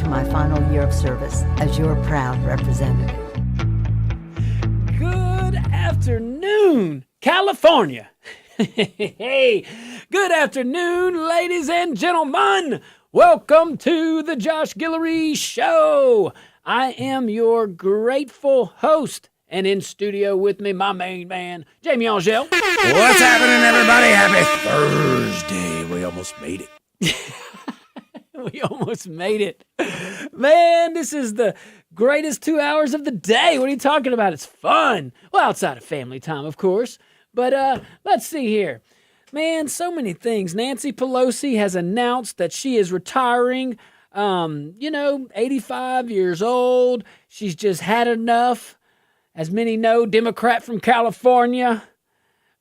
into my final year of service as your proud representative. Good afternoon, California. Hey, good afternoon, ladies and gentlemen. Welcome to the Josh Guillory Show. I am your grateful host, and in studio with me, my main man, Jamie Angel. What's happening, everybody? Happy Thursday. We almost made it. We almost made it. Man, this is the greatest 2 hours of the day. What are you talking about? It's fun. Well, outside of family time, of course. But let's see here. Man, so many things. Nancy Pelosi has announced that she is retiring. 85 years old. She's just had enough. As many know, Democrat from California.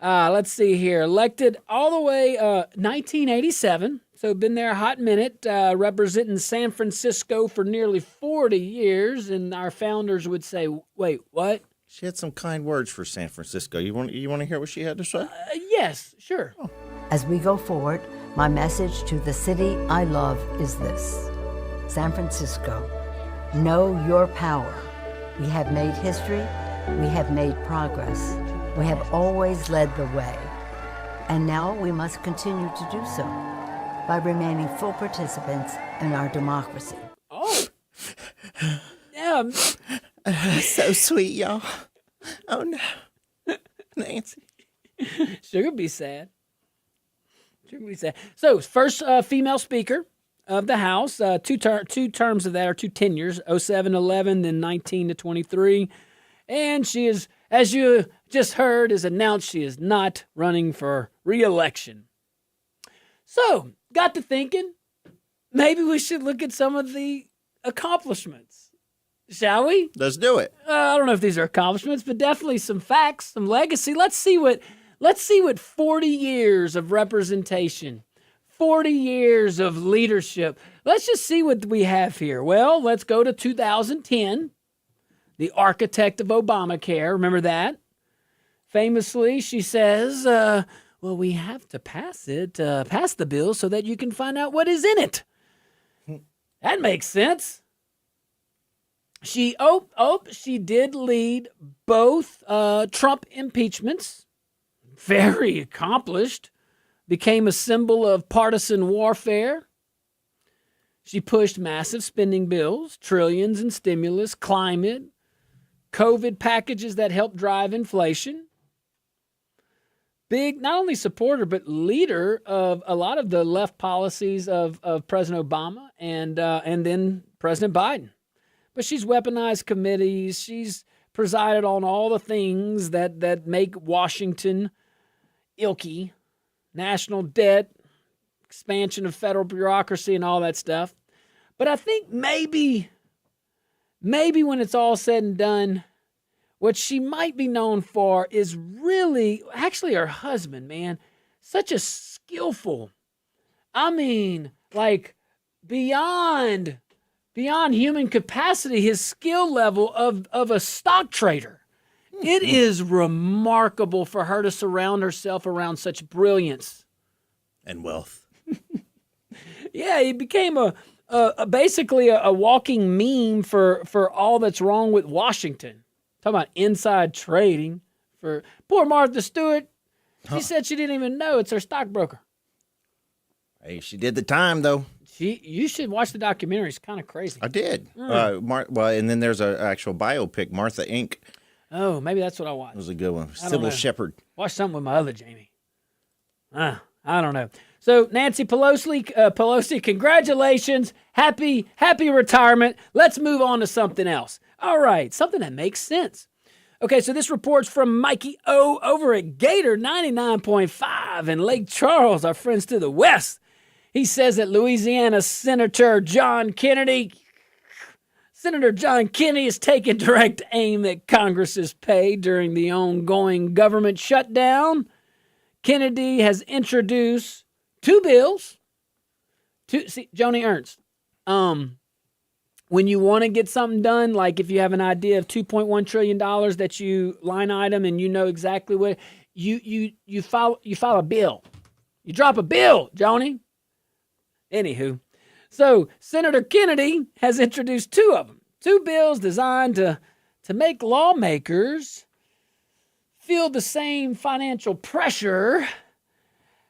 Let's see here. Elected all the way 1987. So been there a hot minute, representing San Francisco for nearly 40 years. And our founders would say, wait, what? She had some kind words for San Francisco. You want to hear what she had to say? Yes, sure. Oh. As we go forward, my message to the city I love is this. San Francisco, know your power. We have made history. We have made progress. We have always led the way. And now we must continue to do so by remaining full participants in our democracy. Oh. Yeah. So sweet, y'all. Oh, no. Nancy. Sugar be sad. So, first female speaker of the House. Two terms of that, or two tenures, 07-11, then 19 to 23. And she is, as you just heard, is announced she is not running for re-election. So, got to thinking, maybe we should look at some of the accomplishments. Shall we? Let's do it. I don't know if these are accomplishments, but definitely some facts, some legacy. Let's see what 40 years of representation, 40 years of leadership. Let's just see what we have here. Well, let's go to 2010, the architect of Obamacare. Remember that? Famously, she says, well, we have to pass the bill so that you can find out what is in it. That makes sense. She did lead both Trump impeachments. Very accomplished. Became a symbol of partisan warfare. She pushed massive spending bills, trillions in stimulus, climate, COVID packages that helped drive inflation. Big, not only supporter, but leader of a lot of the left policies of President Obama and then President Biden. But she's weaponized committees. She's presided on all the things that make Washington ilky, national debt, expansion of federal bureaucracy and all that stuff. But I think maybe when it's all said and done, what she might be known for is really, actually her husband, man, such a skillful, beyond human capacity, his skill level of a stock trader. It is remarkable for her to surround herself around such brilliance. And wealth. Yeah, he became basically a walking meme for all that's wrong with Washington. Talking about inside trading. For poor Martha Stewart, she said she didn't even know it's her stockbroker. Hey, she did the time, though. You should watch the documentary. It's kind of crazy. I did. And then there's an actual biopic, Martha Inc. Oh, maybe that's what I watched. It was a good one. Sybil Shepherd. Watch something with my other Jamie. I don't know. So Nancy Pelosi, congratulations. Happy retirement. Let's move on to something else. All right, something that makes sense. Okay, so this report's from Mikey O over at Gator 99.5 in Lake Charles, our friends to the west. He says that Louisiana Senator John Kennedy is taking direct aim at Congress's pay during the ongoing government shutdown. Kennedy has introduced two bills. Joni Ernst, when you want to get something done, like if you have an idea of $2.1 trillion that you line item and you know exactly what, you file a bill. You drop a bill, Joni. Anywho, So Senator Kennedy has introduced two of them, two bills designed to make lawmakers feel the same financial pressure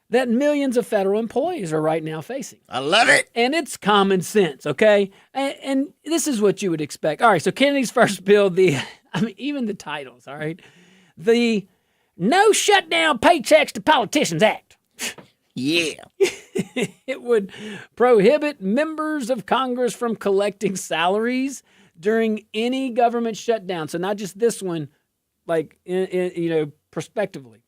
that millions of federal employees are right now facing. I love it. And it's common sense, okay? And this is what you would expect. All right, so Kennedy's first bill, even the titles, all right? The No Shutdown Paychecks to Politicians Act. Yeah. It would prohibit members of Congress from collecting salaries during any government shutdown. So not just this one, like, prospectively.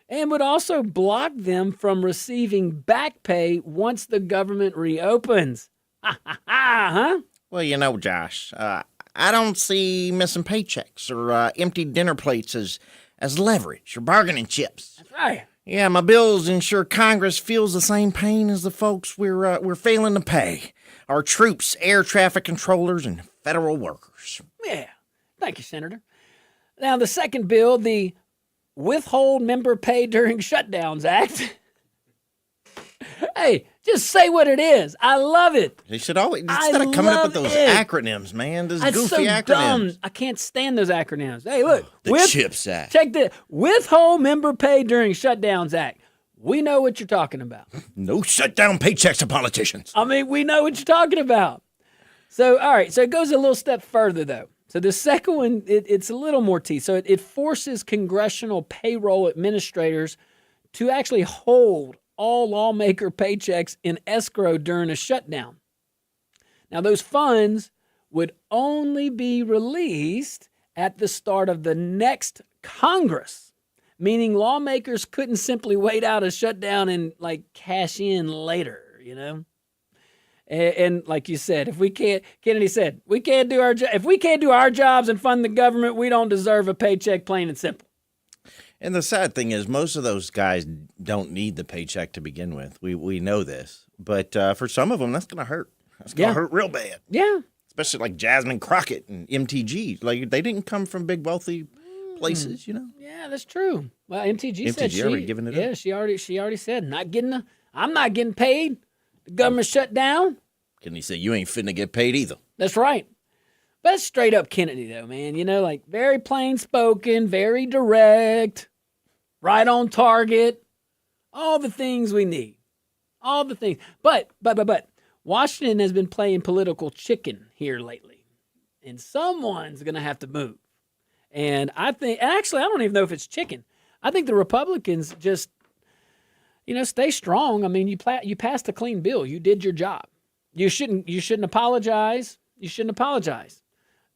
And would also block them from receiving back pay once the government reopens. Huh? Well, Josh, I don't see missing paychecks or empty dinner plates as leverage or bargaining chips. That's right. Yeah, my bills ensure Congress feels the same pain as the folks we're failing to pay. Our troops, air traffic controllers, and federal workers. Yeah. Thank you, Senator. Now, the second bill, the Withhold Member Pay During Shutdowns Act. Hey, just say what it is. I love it. They should always, instead of coming up with those acronyms, man, those That's goofy so acronyms. Dumb. I can't stand those acronyms. Hey, look. The CHIPS Act. Check this. Withhold Member Pay During Shutdowns Act. We know what you're talking about. No shutdown paychecks to politicians. I mean, we know what you're talking about. So, all right. So it goes a little step further, though. So the second one, it's a little more teeth. So it forces congressional payroll administrators to actually hold all lawmaker paychecks in escrow during a shutdown. Now, those funds would only be released at the start of the next Congress, meaning lawmakers couldn't simply wait out a shutdown and cash in later, And like you said, Kennedy said, if we can't do our jobs and fund the government, we don't deserve a paycheck, plain and simple. And the sad thing is, most of those guys don't need the paycheck to begin with. We know this. But for some of them, that's going to hurt. That's going to hurt real bad. Yeah. Especially like Jasmine Crockett and MTG. Like, they didn't come from big, wealthy places, Yeah, that's true. Well, MTG said already given it up. she already said, I'm not getting paid. The government shut down. Kennedy said, you ain't finna get paid either. That's right. But that's straight up Kennedy, though, man. Very plain spoken, very direct, right on target, all the things we need. All the things. But, Washington has been playing political chicken here lately. And someone's going to have to move. And I don't even know if it's chicken. I think the Republicans just, stay strong. I mean, you passed a clean bill. You did your job. You shouldn't apologize. You shouldn't apologize.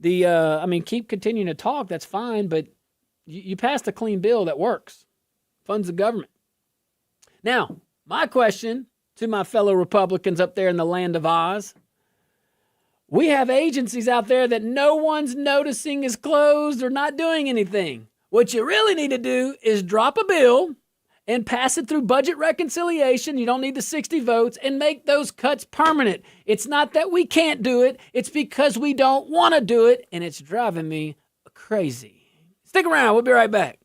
Keep continuing to talk. That's fine. But you passed a clean bill that works. Funds the government. Now, my question to my fellow Republicans up there in the land of Oz. We have agencies out there that no one's noticing is closed or not doing anything. What you really need to do is drop a bill and pass it through budget reconciliation. You don't need the 60 votes, and make those cuts permanent. It's not that we can't do it. It's because we don't want to do it, and it's driving me crazy. Stick around. We'll be right back.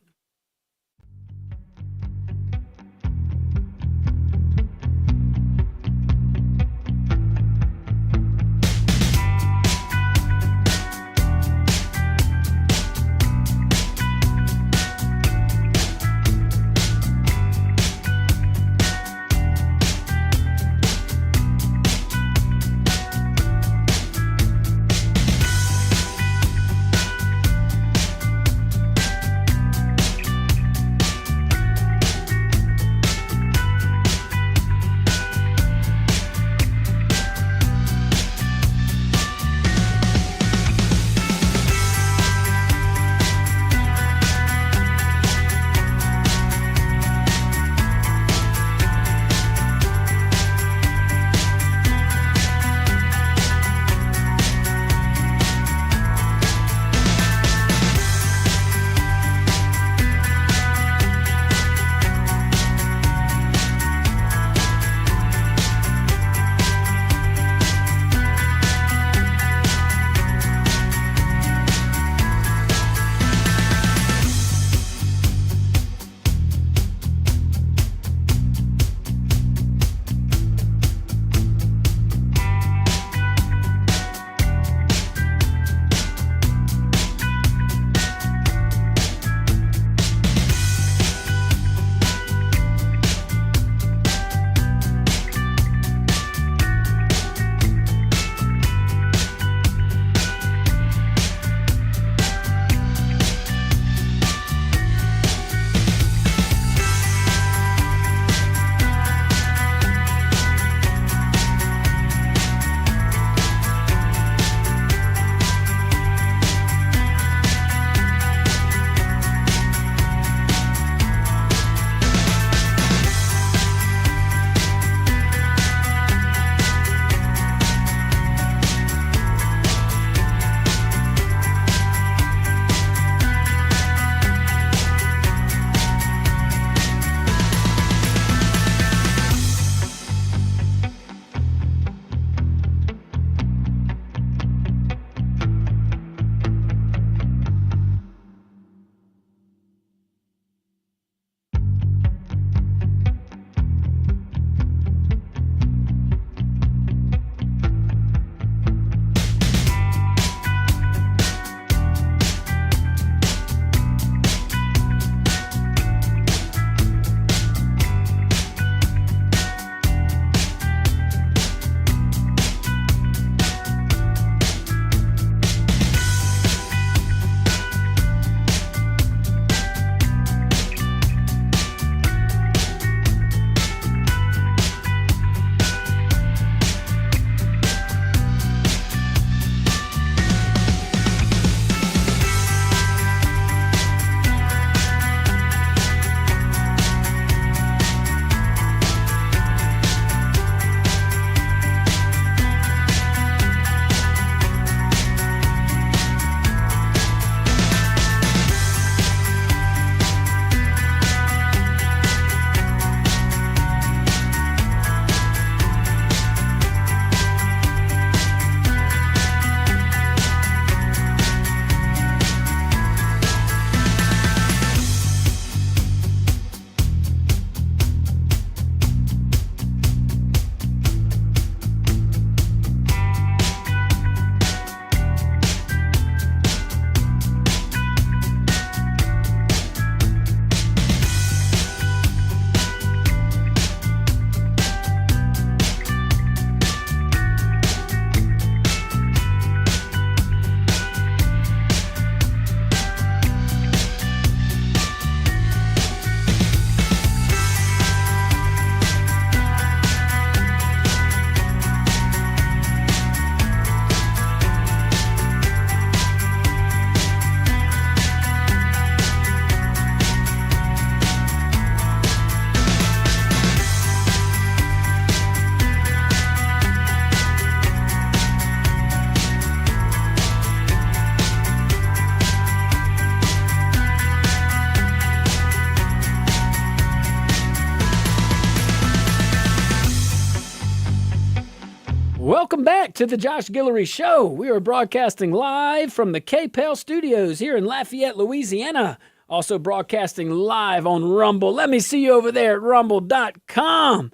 Welcome back to the Josh Guillory Show. We are broadcasting live from the KPEL studios here in Lafayette, Louisiana. Also broadcasting live on Rumble. Let me see you over there at rumble.com.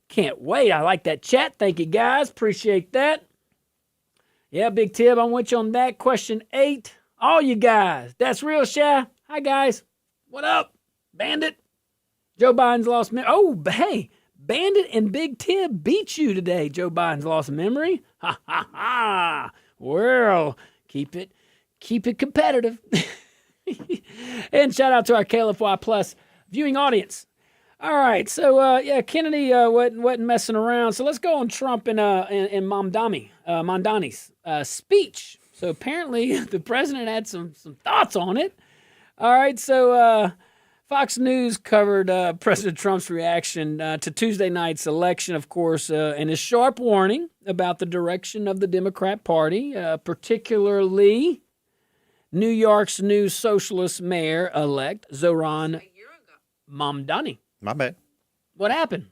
Can't wait. I like that chat. Thank you, guys. Appreciate that. Yeah, Big Tib, I'm with you on that. Question 8. All you guys. That's real, Shy. Hi, guys. What up? Bandit. Joe Biden's lost memory. Oh, hey. Bandit and Big Tib beat you today. Joe Biden's lost memory. Ha, ha, ha. Well, keep it competitive. And shout out to our KLFY Plus viewing audience. All right, so Kennedy wasn't messing around. So let's go on Trump and Mamdani's speech. So apparently the president had some thoughts on it. All right, so Fox News covered President Trump's reaction to Tuesday night's election, of course, and his sharp warning about the direction of the Democrat Party, particularly New York's new socialist mayor-elect, Zohran Mamdani. My bad. What happened?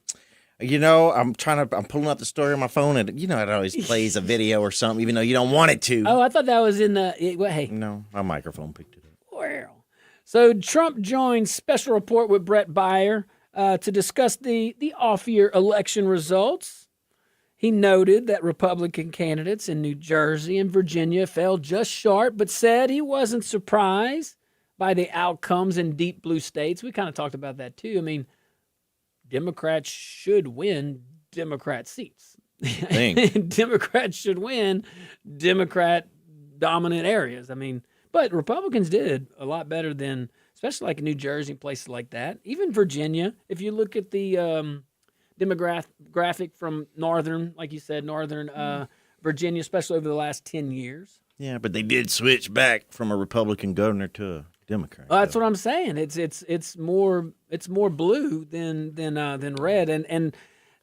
I'm pulling up the story on my phone, and it always plays a video or something, even though you don't want it to. Oh, I thought that was in the. Hey. No, my microphone picked it up. Well, so Trump joined Special Report with Brett Baier to discuss the off-year election results. He noted that Republican candidates in New Jersey and Virginia fell just short, but said he wasn't surprised by the outcomes in deep blue states. We kind of talked about that too. I mean, Democrats should win Democrat seats. Democrats should win Democrat-dominant areas. I mean, but Republicans did a lot better than, especially like in New Jersey and places like that. Even Virginia, if you look at the demographic from northern Virginia, especially over the last 10 years. Yeah, but they did switch back from a Republican governor to a Democrat. Well, that's what I'm saying. It's more blue than red, and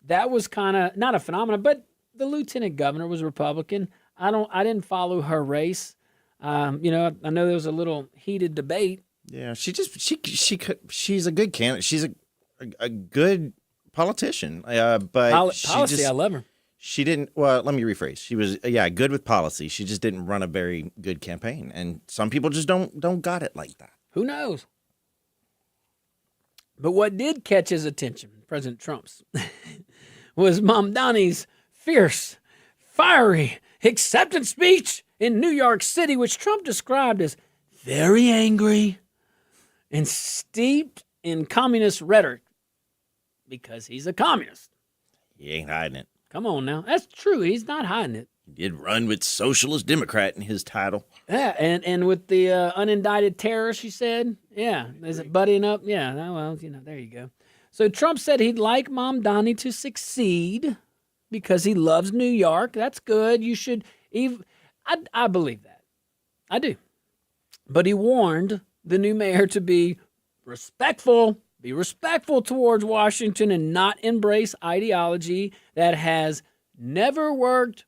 that was kind of not a phenomenon. But the lieutenant governor was a Republican. I didn't follow her race. I know there was a little heated debate. Yeah, she's a good candidate. She's a good politician. But policy, I love her. She didn't. Well, let me rephrase. She was good with policy. She just didn't run a very good campaign, and some people just don't got it like that. Who knows? But what did catch his attention, President Trump's, was Mamdani's fierce, fiery acceptance speech in New York City, which Trump described as very angry and steeped in communist rhetoric because he's a communist. He ain't hiding it. Come on now. That's true. He's not hiding it. He did run with Socialist Democrat in his title. Yeah, and with the unindicted terrorist, she said. Yeah, is it buddying up? Yeah, well, there you go. So Trump said he'd like Mamdani to succeed because he loves New York. That's good. You should I believe that. I do. But he warned the new mayor to be respectful. Be respectful towards Washington and not embrace ideology that has never worked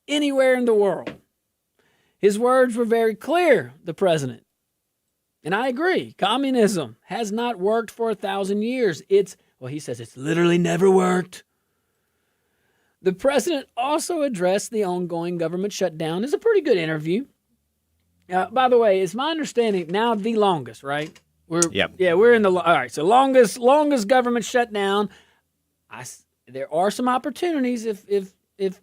anywhere in the world. His words were very clear, the president. And I agree. Communism has not worked for 1,000 years. He says it's literally never worked. The president also addressed the ongoing government shutdown. It's a pretty good interview. By the way, it's my understanding now the longest, right? We're in the all right. So longest government shutdown. There are some opportunities if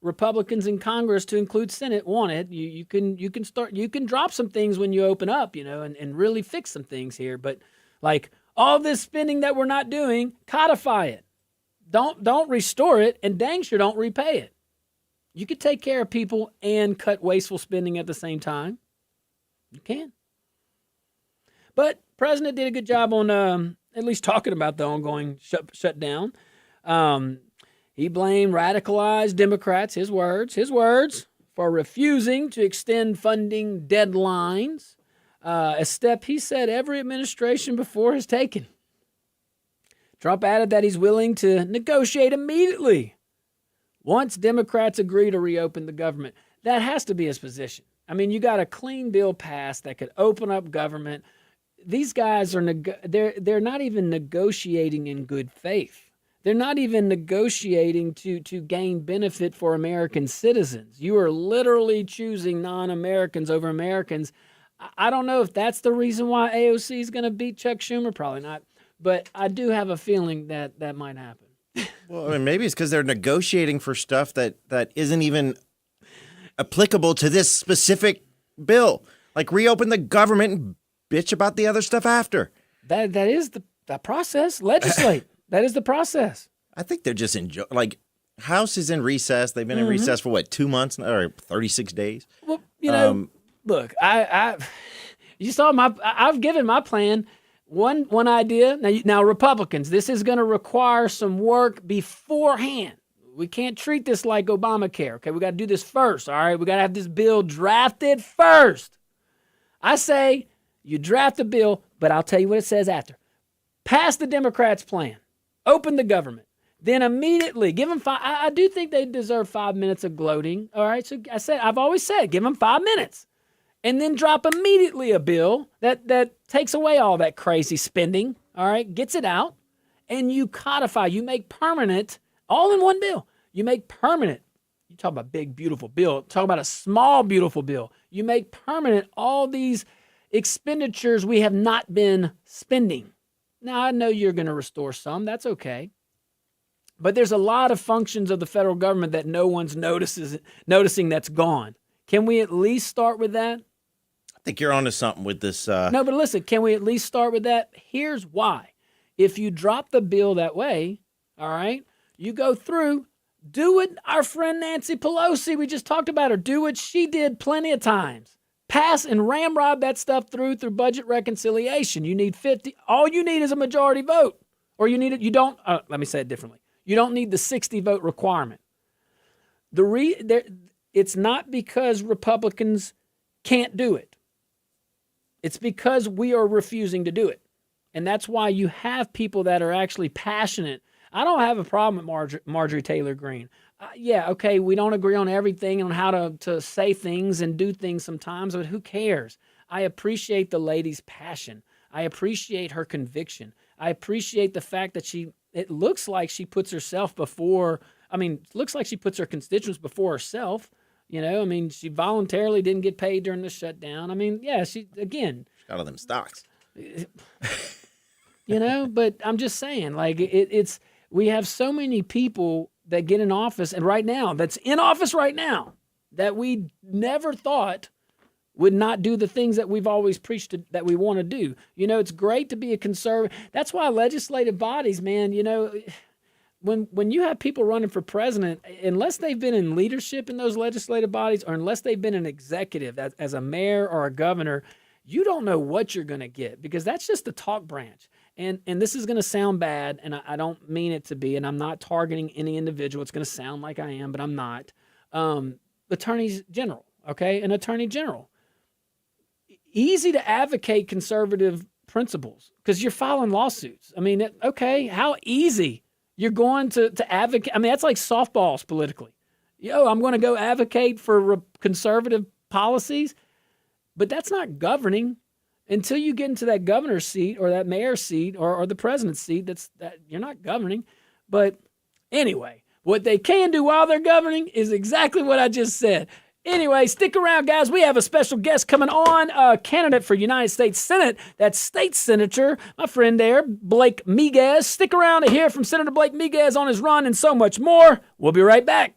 Republicans in Congress, to include Senate, want it. You can drop some things when you open up, and really fix some things here. But like all this spending that we're not doing, codify it. Don't restore it, and dang sure don't repay it. You could take care of people and cut wasteful spending at the same time. You can. But President did a good job on at least talking about the ongoing shutdown. He blamed radicalized Democrats, his words, for refusing to extend funding deadlines, a step he said every administration before has taken. Trump added that he's willing to negotiate immediately once Democrats agree to reopen the government. That has to be his position. I mean, you got a clean bill passed that could open up government. They're not even negotiating in good faith. They're not even negotiating to gain benefit for American citizens. You are literally choosing non-Americans over Americans. I don't know if that's the reason why AOC is going to beat Chuck Schumer. Probably not. But I do have a feeling that that might happen. Well, I mean, maybe it's because they're negotiating for stuff that isn't even applicable to this specific bill. Like reopen the government and bitch about the other stuff after. That is the process. Legislate. That is the process. I think they're just like House is in recess. They've been in recess for what, 2 months or 36 days? Well, look, you saw I've given my plan. One idea. Now Republicans, this is going to require some work beforehand. We can't treat this like Obamacare. Okay, we got to do this first. All right, we got to have this bill drafted first. I say you draft the bill, but I'll tell you what it says after. Pass the Democrats' plan. Open the government. Then immediately give them five. I do think they deserve 5 minutes of gloating. All right, so I've always said, give them 5 minutes. And then drop immediately a bill that takes away all that crazy spending, all right, gets it out, and you codify, you make permanent, all in one bill. You make permanent. You talk about big, beautiful bill. Talk about a small, beautiful bill. You make permanent all these expenditures we have not been spending. Now, I know you're going to restore some. That's okay. But there's a lot of functions of the federal government that no one's noticing that's gone. Can we at least start with that? I think you're onto something with this. No, but listen, can we at least start with that? Here's why. If you drop the bill that way, all right, you go through, do what our friend Nancy Pelosi, we just talked about her, do what she did plenty of times. Pass and ramrod that stuff through budget reconciliation. You need 50. All you need is a majority vote. Or you need it. You don't, let me say it differently. You don't need the 60 vote requirement. It's not because Republicans can't do it. It's because we are refusing to do it. And that's why you have people that are actually passionate. I don't have a problem with Marjorie Taylor Greene. Yeah, okay, we don't agree on everything and on how to say things and do things sometimes, but who cares? I appreciate the lady's passion. I appreciate her conviction. I appreciate the fact that it looks like she puts herself before, looks like she puts her constituents before herself. She voluntarily didn't get paid during the shutdown. She got all them stocks. But I'm just saying, like, it's we have so many people that get in office, and that's in office right now, that we never thought would not do the things that we've always preached that we want to do. It's great to be a conservative. That's why legislative bodies, man, when you have people running for president, unless they've been in leadership in those legislative bodies or unless they've been an executive as a mayor or a governor, you don't know what you're going to get because that's just the talk branch. And this is going to sound bad, and I don't mean it to be, and I'm not targeting any individual. It's going to sound like I am, but I'm not. Attorneys general, okay? An attorney general. Easy to advocate conservative principles because you're filing lawsuits. Okay, how easy you're going to advocate. That's like softballs politically. I'm going to go advocate for conservative policies, but that's not governing. Until you get into that governor's seat or that mayor's seat or the president's seat, that you're not governing. But anyway, what they can do while they're governing is exactly what I just said. Anyway, stick around, guys. We have a special guest coming on, a candidate for United States Senate. That's State Senator, my friend there, Blake Miguez. Stick around to hear from Senator Blake Miguez on his run and so much more. We'll be right back.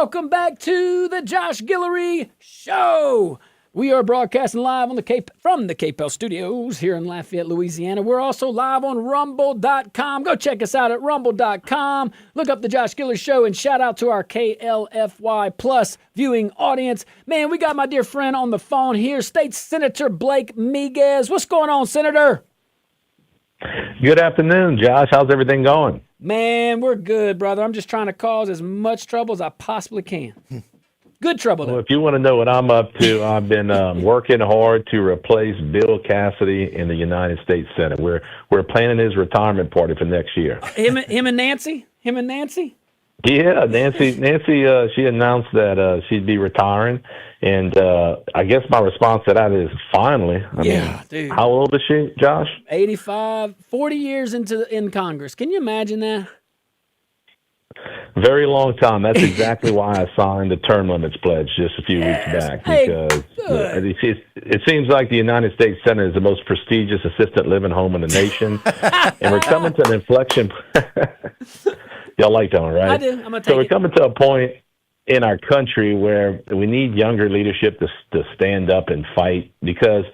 Welcome back to the Josh Guillory Show. We are broadcasting live on from the KPEL studios here in Lafayette, Louisiana. We're also live on rumble.com. Go check us out at rumble.com. Look up the Josh Guillory Show and shout out to our KLFY Plus viewing audience. Man, we got my dear friend on the phone here, State Senator Blake Miguez. What's going on, Senator? Good afternoon, Josh. How's everything going? Man, we're good, brother. I'm just trying to cause as much trouble as I possibly can. Good trouble, though. Well, if you want to know what I'm up to, I've been working hard to replace Bill Cassidy in the United States Senate. We're planning his retirement party for next year. Him and Nancy? Him and Nancy? Yeah, Nancy. She announced that she'd be retiring, and I guess my response to that is finally. I mean, dude. How old is she, Josh? 85, 40 years in Congress. Can you imagine that? Very long time. That's exactly why I signed the term limits pledge just a few weeks back, because it seems like the United States Senate is the most prestigious assisted living home in the nation, and we're coming to an inflection. Y'all like that one, right? I do. I'm gonna take we're coming to a point in our country where we need younger leadership to stand up and fight, because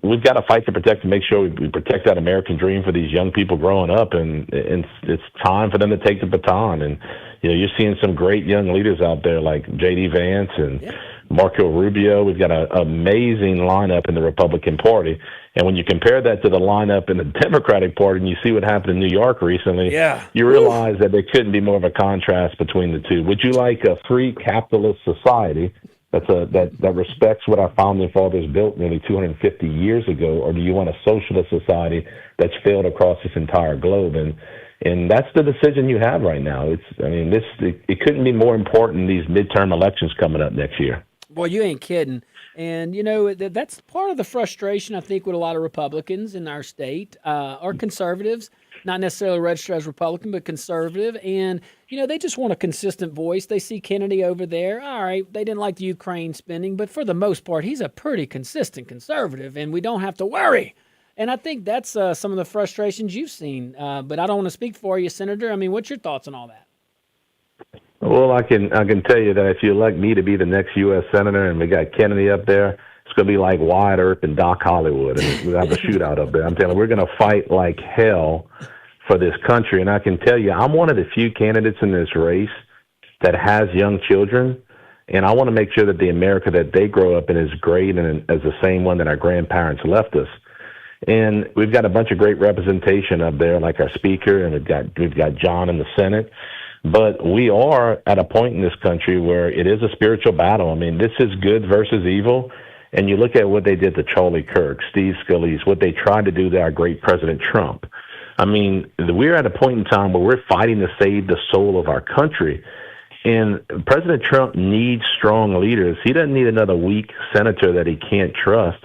we've got to fight to protect and make sure we protect that American dream for these young people growing up, and it's time for them to take the baton. And you're seeing some great young leaders out there like J.D. Vance and Marco Rubio. We've got an amazing lineup in the Republican Party, and when you compare that to the lineup in the Democratic Party, and you see what happened in New York recently, you realize that there couldn't be more of a contrast between the two. Would you like a free capitalist society that respects what our founding fathers built nearly 250 years ago, or do you want a socialist society that's failed across this entire globe? And that's the decision you have right now. It couldn't be more important, these midterm elections coming up next year. Boy, you ain't kidding. And, that's part of the frustration, I think, with a lot of Republicans in our state, or conservatives, not necessarily registered as Republican, but conservative. And, they just want a consistent voice. They see Kennedy over there. All right, they didn't like the Ukraine spending, but for the most part, he's a pretty consistent conservative, and we don't have to worry. And I think that's some of the frustrations you've seen. But I don't want to speak for you, Senator. I mean, what's your thoughts on all that? Well, I can tell you that if you elect me to be the next U.S. Senator and we got Kennedy up there, it's going to be like Wyatt Earp and Doc Hollywood, and we'll have a shootout up there. I'm telling you, we're going to fight like hell for this country. And I can tell you, I'm one of the few candidates in this race that has young children, and I want to make sure that the America that they grow up in is great and as the same one that our grandparents left us. And we've got a bunch of great representation up there, like our speaker, and we've got John in the Senate. But we are at a point in this country where it is a spiritual battle. I mean, this is good versus evil. And you look at what they did to Charlie Kirk, Steve Scalise, what they tried to do to our great President Trump. I mean, we're at a point in time where we're fighting to save the soul of our country. And President Trump needs strong leaders. He doesn't need another weak senator that he can't trust.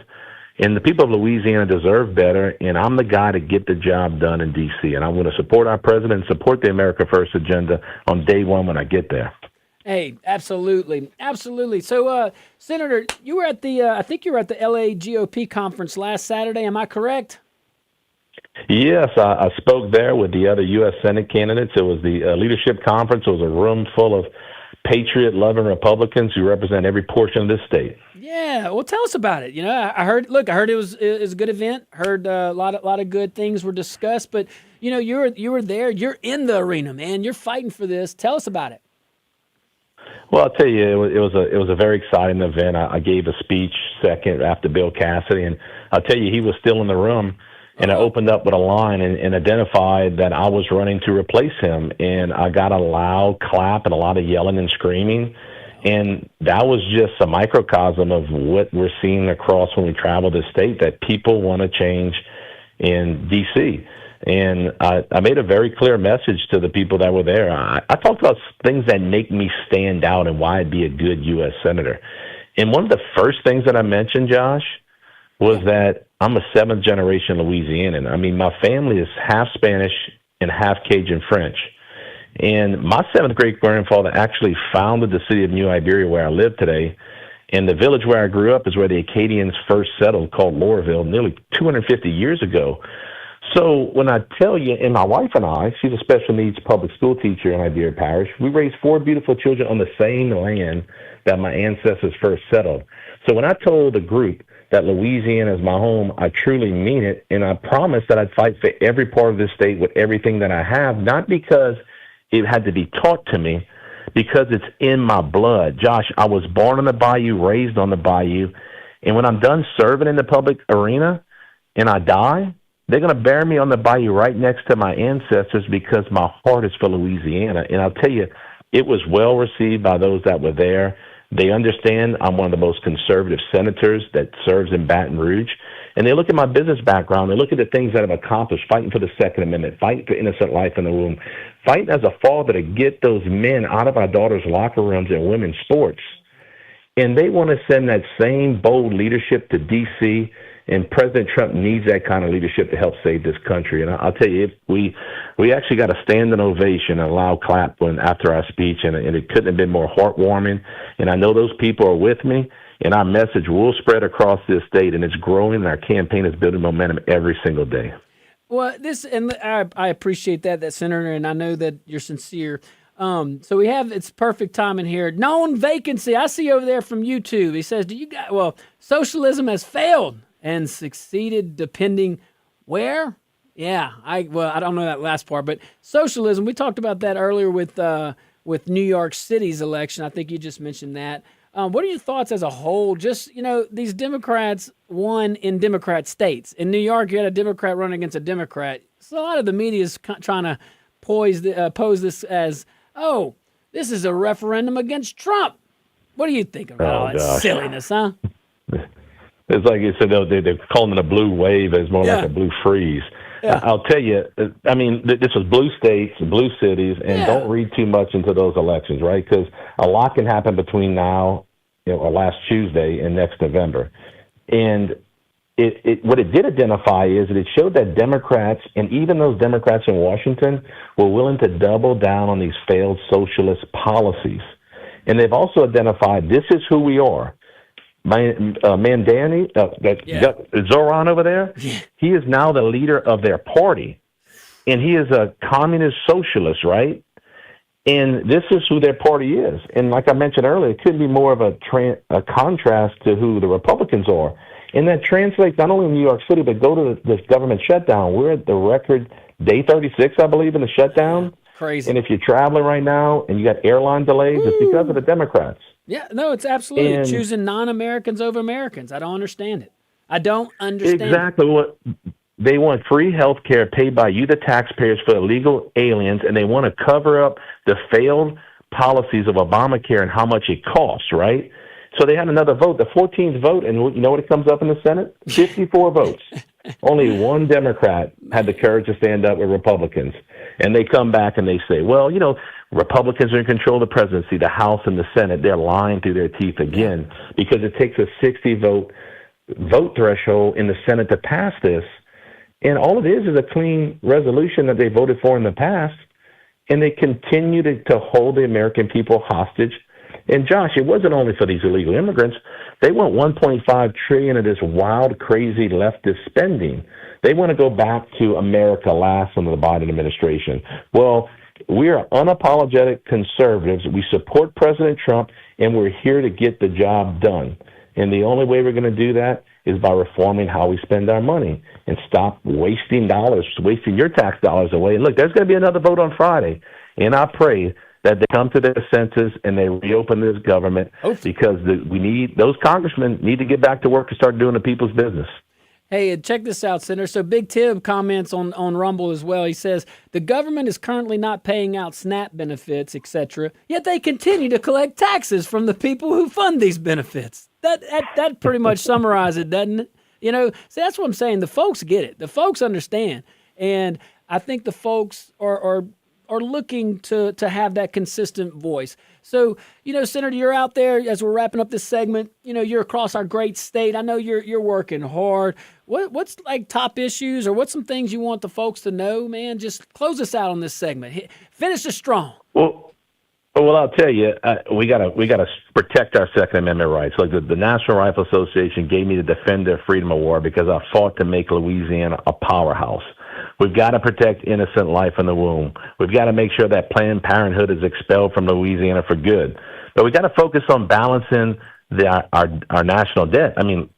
And the people of Louisiana deserve better, and I'm the guy to get the job done in D.C., and I'm going to support our president and support the America First agenda on day one when I get there. Hey, absolutely. Absolutely. So, Senator, you were at I think you were at the L.A. GOP conference last Saturday. Am I correct? Yes, I spoke there with the other U.S. Senate candidates. It was the leadership conference. It was a room full of patriot-loving Republicans who represent every portion of this state. Yeah, well, tell us about it. I heard it was a good event. Heard a lot of good things were discussed. But you were there. You're in the arena, man. You're fighting for this. Tell us about it. Well, I'll tell you, it was a very exciting event. I gave a speech second after Bill Cassidy, and I'll tell you, he was still in the room. And I opened up with a line and identified that I was running to replace him. And I got a loud clap and a lot of yelling and screaming. And that was just a microcosm of what we're seeing across when we travel the state, that people want to change in D.C. And I made a very clear message to the people that were there. I talked about things that make me stand out and why I'd be a good U.S. Senator. And one of the first things that I mentioned, Josh, was that I'm a seventh-generation Louisianan. I mean, my family is half Spanish and half Cajun French. And my seventh great-grandfather actually founded the city of New Iberia, where I live today. And the village where I grew up is where the Acadians first settled, called Loreville, nearly 250 years ago. So when I tell you, and my wife and I, she's a special needs public school teacher in Iberia Parish, we raised 4 beautiful children on the same land that my ancestors first settled. So when I told the group that Louisiana is my home, I truly mean it, and I promised that I'd fight for every part of this state with everything that I have, not because it had to be taught to me, because it's in my blood. Josh, I was born on the bayou, raised on the bayou, and when I'm done serving in the public arena and I die, they're going to bury me on the bayou right next to my ancestors because my heart is for Louisiana. And I'll tell you, it was well received by those that were there. They understand I'm one of the most conservative senators that serves in Baton Rouge. And they look at my business background. They look at the things that I've accomplished, fighting for the Second Amendment, fighting for innocent life in the womb, fighting as a father to get those men out of our daughters' locker rooms in women's sports. And they want to send that same bold leadership to D.C., and President Trump needs that kind of leadership to help save this country. And I'll tell you, we actually got a standing ovation, a loud clap after our speech, and it couldn't have been more heartwarming. And I know those people are with me, and our message will spread across this state, and it's growing, and our campaign is building momentum every single day. Well, I appreciate that, Senator, and I know that you're sincere. So it's perfect timing here. Known vacancy. I see over there from YouTube. He says, socialism has failed and succeeded depending where? Yeah, I don't know that last part, but socialism, we talked about that earlier with New York City's election. I think you just mentioned that. What are your thoughts as a whole? Just, these Democrats won in Democrat states. In New York, you had a Democrat run against a Democrat. So a lot of the media is trying to pose this as, this is a referendum against Trump. What do you think about all that silliness, huh? It's like you said, they're calling it a blue wave. It's more like a blue freeze. Yeah. I'll tell you, I mean, this was blue states, blue cities, and don't read too much into those elections, right? Because a lot can happen between now, or last Tuesday and next November. And what it did identify is that it showed that Democrats, and even those Democrats in Washington, were willing to double down on these failed socialist policies. And they've also identified this is who we are. Mamdani, Zoran over there, he is now the leader of their party. And he is a communist socialist, right? And this is who their party is. And like I mentioned earlier, it couldn't be more of a contrast to who the Republicans are. And that translates not only in New York City, but go to this government shutdown. We're at the record day 36, I believe, in the shutdown. Crazy. And if you're traveling right now and you got airline delays, it's because of the Democrats. Yeah, no, it's absolutely choosing non-Americans over Americans. I don't understand it. I don't understand exactly what they want: free health care paid by you, the taxpayers, for illegal aliens, and they want to cover up the failed policies of Obamacare and how much it costs, right? So they had another vote, the 14th vote, and you know what it comes up in the Senate? 54 votes. Only one Democrat had the courage to stand up with Republicans. And they come back and they say, well, Republicans are in control of the presidency, the House and the Senate. They're lying through their teeth again because it takes a 60-vote threshold in the Senate to pass this. And all it is a clean resolution that they voted for in the past, and they continue to hold the American people hostage. And, Josh, it wasn't only for these illegal immigrants. They want $1.5 trillion of this wild, crazy leftist spending. They want to go back to America last under the Biden administration. Well, we are unapologetic conservatives. We support President Trump, and we're here to get the job done. And the only way we're going to do that is by reforming how we spend our money and stop wasting your tax dollars away. And look, there's going to be another vote on Friday, and I pray that they come to their senses and they reopen this government because those congressmen need to get back to work and start doing the people's business. Hey, check this out, Senator. So Big Tib comments on Rumble as well. He says, the government is currently not paying out SNAP benefits, etc., yet they continue to collect taxes from the people who fund these benefits. That pretty much summarizes it, doesn't it? So that's what I'm saying. The folks get it. The folks understand. And I think the folks are looking to have that consistent voice. So, Senator, you're out there as we're wrapping up this segment. You're across our great state. I know you're working hard. What's like top issues or what's some things you want the folks to know, man? Just close us out on this segment. Finish us strong. Well, I'll tell you, we gotta protect our Second Amendment rights. Like the National Rifle Association gave me the Defender Freedom Award because I fought to make Louisiana a powerhouse. We've got to protect innocent life in the womb. We've got to make sure that Planned Parenthood is expelled from Louisiana for good. But we've got to focus on balancing our national debt. I mean,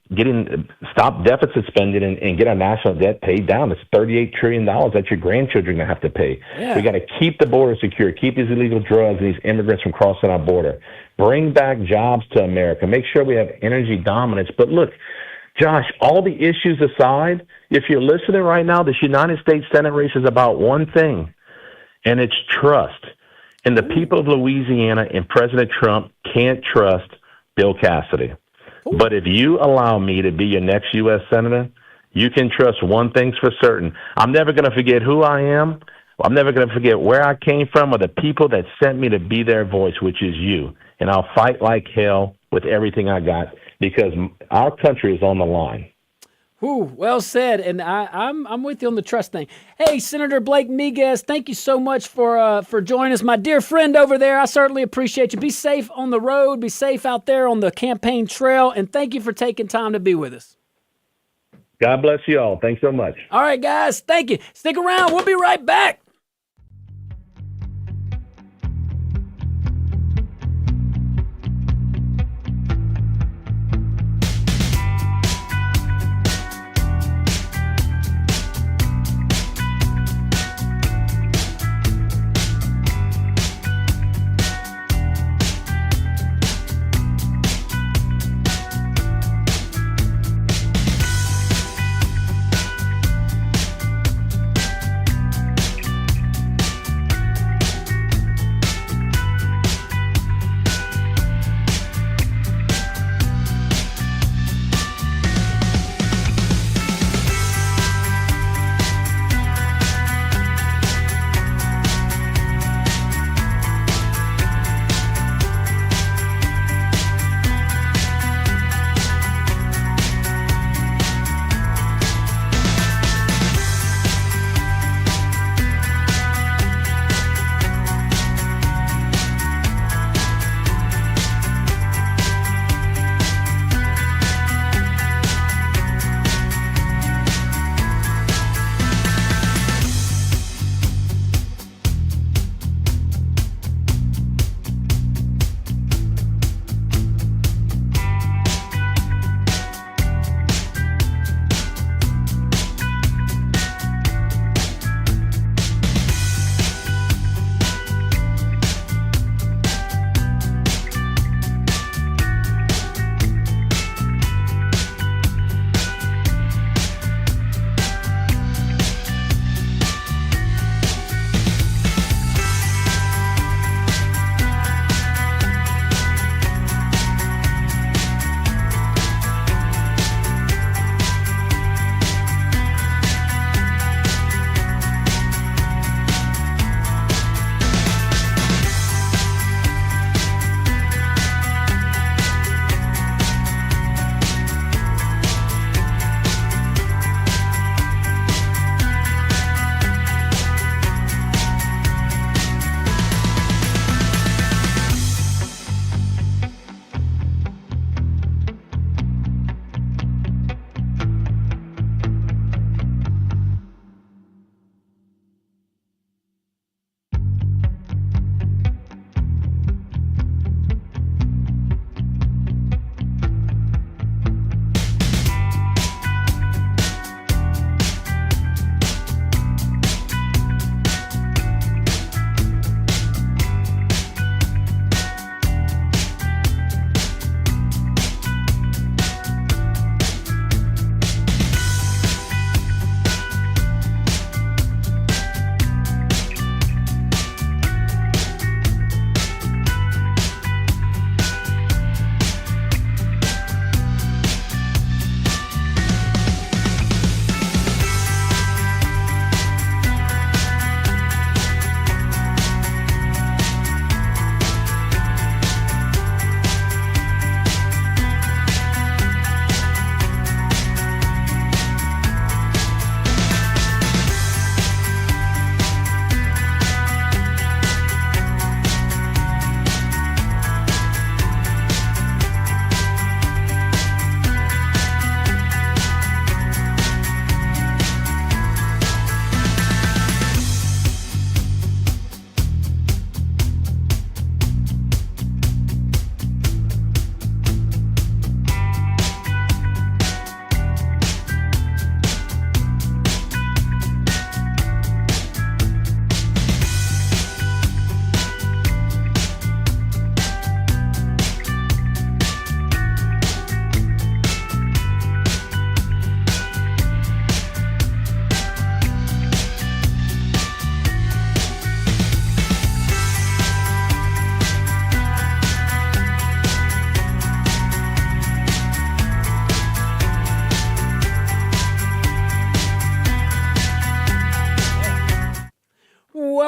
stop deficit spending and get our national debt paid down. It's $38 trillion that your grandchildren are going to have to pay. Yeah. We got to keep the border secure, keep these illegal drugs and these immigrants from crossing our border, bring back jobs to America, make sure we have energy dominance. But look, Josh, all the issues aside, if you're listening right now, this United States Senate race is about one thing, and it's trust. And the people of Louisiana and President Trump can't trust Bill Cassidy. But if you allow me to be your next U.S. Senator, you can trust one thing's for certain. I'm never going to forget who I am. I'm never going to forget where I came from or the people that sent me to be their voice, which is you. And I'll fight like hell with everything I got because our country is on the line. Whew, well said, and I'm with you on the trust thing. Hey, Senator Blake Miguez, thank you so much for joining us, my dear friend over there. I certainly appreciate you. Be safe on the road, be safe out there on the campaign trail, and thank you for taking time to be with us. God bless you all. Thanks so much. All right, guys, thank you. Stick around. We'll be right back.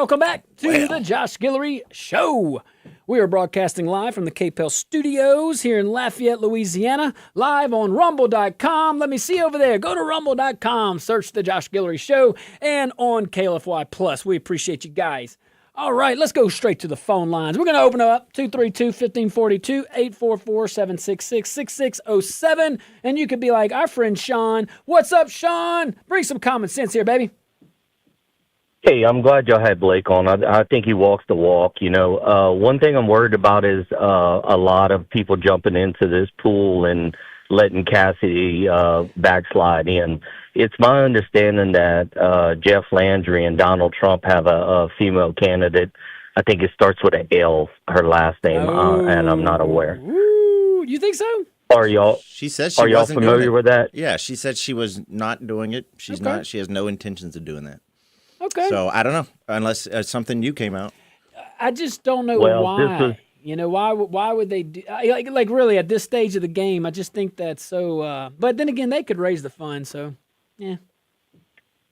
Welcome back to the Josh Guillory Show. We are broadcasting live from the KPEL studios here in Lafayette, Louisiana, live on Rumble.com. Let me see over there. Go to Rumble.com, search the Josh Guillory Show, and on KLFY Plus. We appreciate you guys. All right, let's go straight to the phone lines. We're going to open up 232-1542, 844-766-6607. And you could be like our friend Sean. What's up, Sean? Bring some common sense here, baby. Hey, I'm glad y'all had Blake on. I think he walks the walk. One thing I'm worried about is a lot of people jumping into this pool and letting Cassidy backslide in. It's my understanding that Jeff Landry and Donald Trump have a female candidate. I think it starts with an L, her last name, and I'm not aware. Ooh, you think so? Are y'all? She says she Are y'all wasn't familiar doing it. with that? Yeah, she said she was not doing it. She's Okay. not. She has no intentions of doing that. Okay. So I don't know, unless something new came out. I just don't know Well, why. this was- Why would they do like really at this stage of the game? I just think that's so. But then again, they could raise the fund. So, yeah.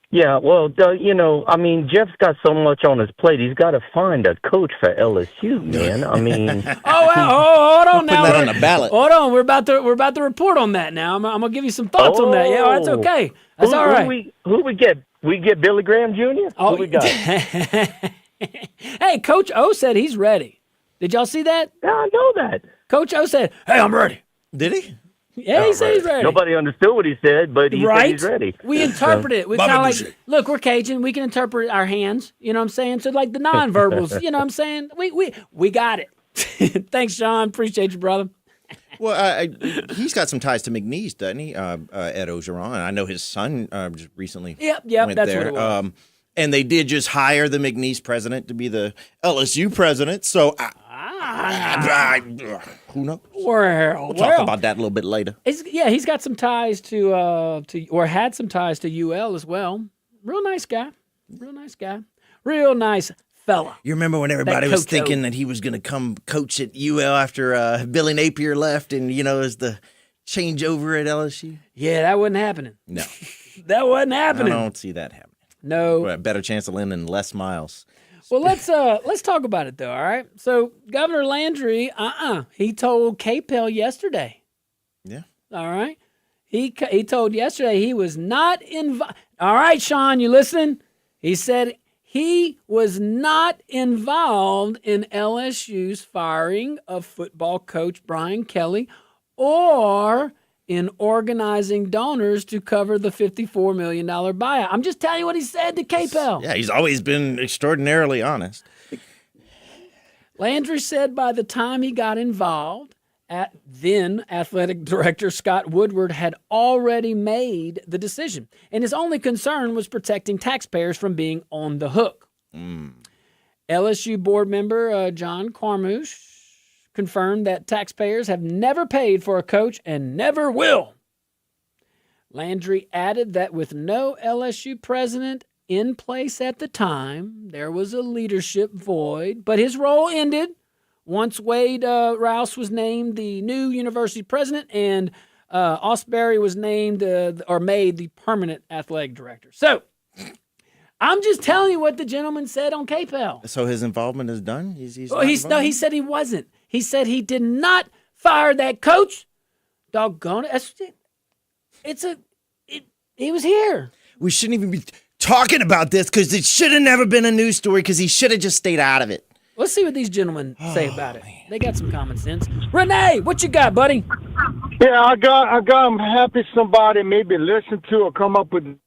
Yeah, well, Jeff's got so much on his plate. He's got to find a coach for LSU, man. I mean, Hold on now. Put that on the ballot. Hold on, we're about to report on that now. I'm gonna give you some thoughts on that. Yeah, that's okay. That's all right. Who we get? We get Billy Graham Jr. Oh, Who we got? Hey, Coach O said he's ready. Did y'all see that? Yeah, I know that. Coach O said, "Hey, I'm ready." Did he? Yeah, he said he's ready. Nobody understood what he said, but he said he's ready. We interpret it. We kind of like, look, we're Cajun. We can interpret our hands. You know what I'm saying? So like the nonverbals. You know what I'm saying? We got it. Thanks, Sean. Appreciate you, brother. Well, he's got some ties to McNeese, doesn't he? Ed Ogeron. And I know his son just recently Yep, went that's there. what it was. And they did just hire the McNeese president to be the LSU president. So who knows? We'll Talk about that a little bit later. He's got some ties to or had some ties to UL as well. Real nice guy. Real nice guy. Real nice fella. You remember when everybody was Coach O. thinking that he was going to come coach at UL after Billy Napier left and, as the changeover at LSU? Yeah, that wasn't happening. No. That wasn't happening. I don't see that happening. No. A better chance of landing Les Miles. Well, let's talk about it though. All right. So Governor Landry, he told KPEL yesterday. Yeah. All right. He told yesterday he was not involved. All right, Sean, you listen? He said he was not involved in LSU's firing of football coach Brian Kelly or in organizing donors to cover the $54 million buyout. I'm just telling you what he said to KPEL. Yeah, he's always been extraordinarily honest. Landry said by the time he got involved, then athletic director Scott Woodward had already made the decision, and his only concern was protecting taxpayers from being on the hook. LSU board member John Cormouche confirmed that taxpayers have never paid for a coach and never will. Landry added that with no LSU president in place at the time, there was a leadership void, but his role ended once Wade Rouse was named the new university president and Osbury was named made the permanent athletic director. So I'm just telling you what the gentleman said on KPEL. So his involvement is done? He's He said he wasn't. He said he did not fire that coach. Doggone it. He was here. We shouldn't even be talking about this because it should have never been a news story because he should have just stayed out of it. Let's see what these gentlemen say about it. They got some common sense. Renee, what you got, buddy? Yeah, I'm happy somebody maybe listen to or come up with an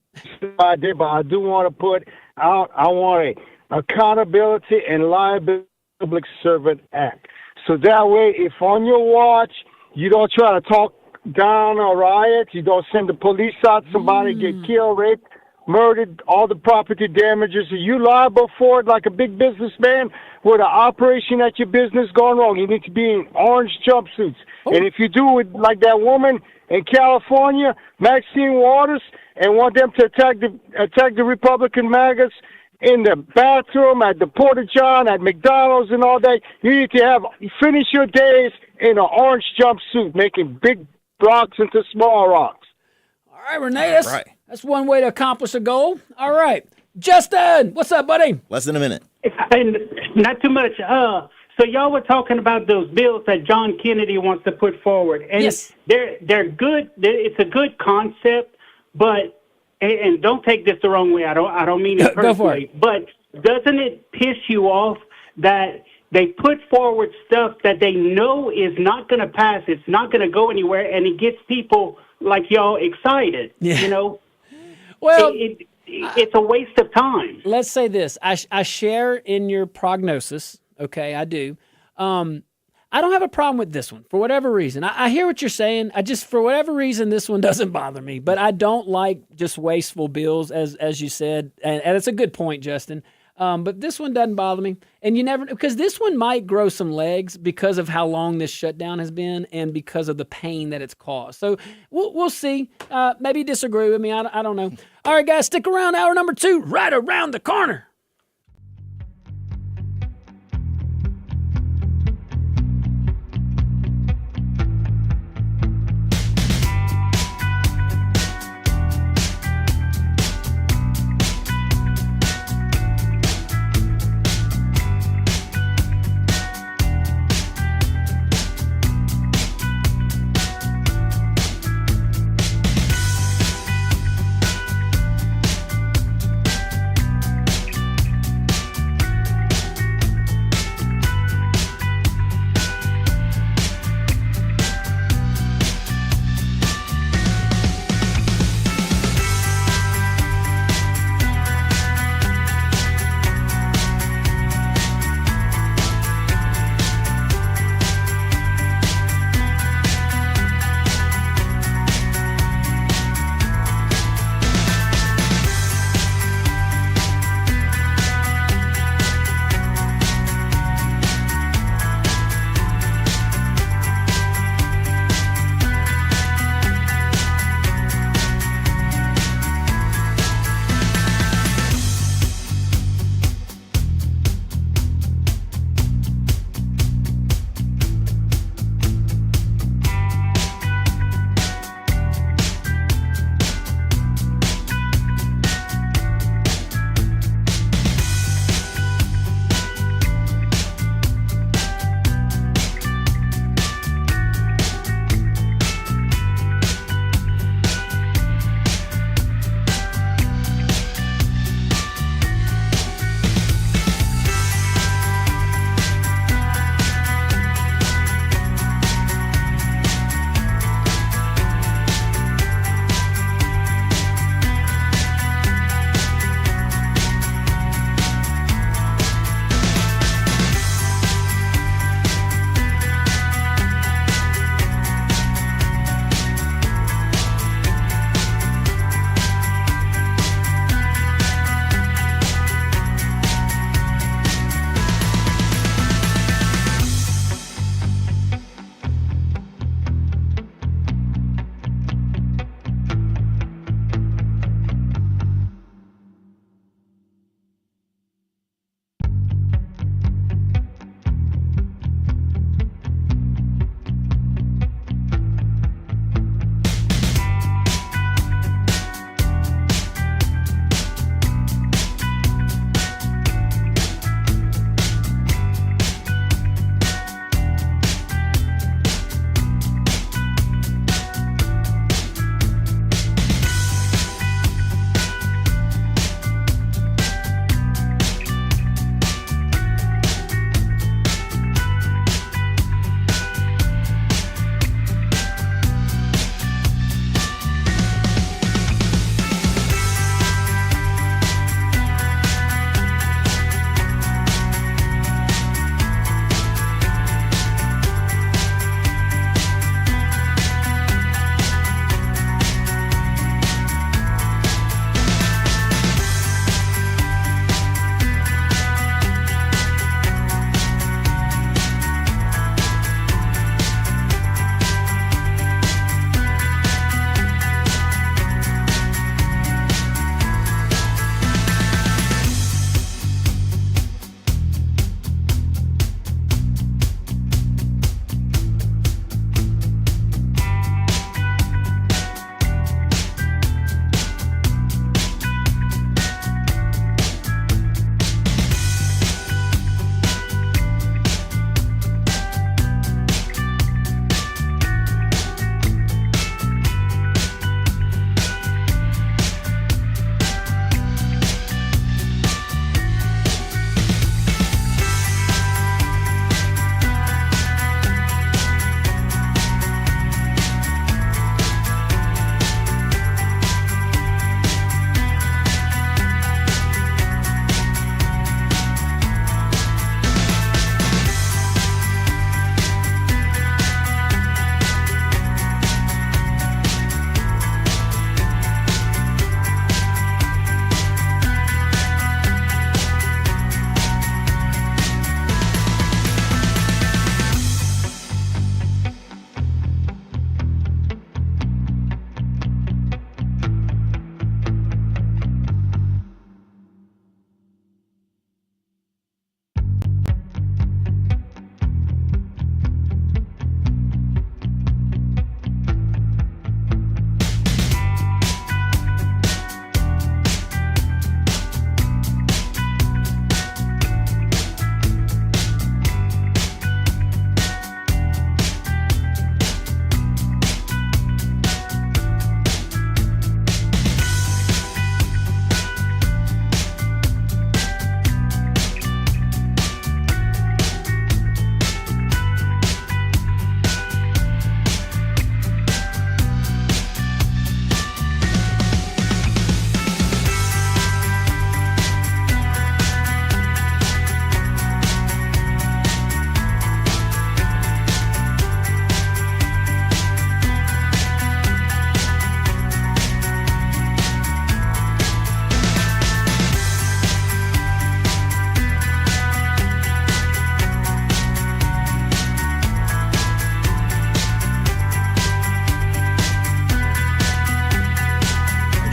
idea, but I do want to put out, I want a Accountability and Liability Public Servant Act. So that way, if on your watch, you don't try to talk down a riot, you don't send the police out, somebody get killed, raped, murdered, all the property damages, are you liable for it like a big businessman with an operation at your business going wrong? You need to be in orange jumpsuits. And if you do it like that woman in California, Maxine Waters, and want them to attack the Republican MAGAs in the bathroom, at the Porta John, at McDonald's and all that, you need to finish your days in an orange jumpsuit, making big rocks into small rocks. All right, Renee, that's one way to accomplish a goal. All right. Justin, what's up, buddy? Less than a minute. And not too much. So y'all were talking about those bills that John Kennedy wants to put forward, and Yes. they're good. It's a good concept, but and don't take this the wrong way. I don't mean it Go for personally, but doesn't it piss you off that they put forward stuff that they know is not going to pass? It's not going to go anywhere, and it gets people like y'all excited. Yeah. You know, Well, it's a waste of time. let's say this. I share in your prognosis. Okay, I do. I don't have a problem with this one for whatever reason. I hear what you're saying. For whatever reason, this one doesn't bother me. But I don't like just wasteful bills, as you said, and it's a good point, Justin. But this one doesn't bother me, and you never, because this one might grow some legs because of how long this shutdown has been and because of the pain that it's caused. So we'll see. Maybe disagree with me. I don't know. All right, guys, stick around. Hour number 2, right around the corner.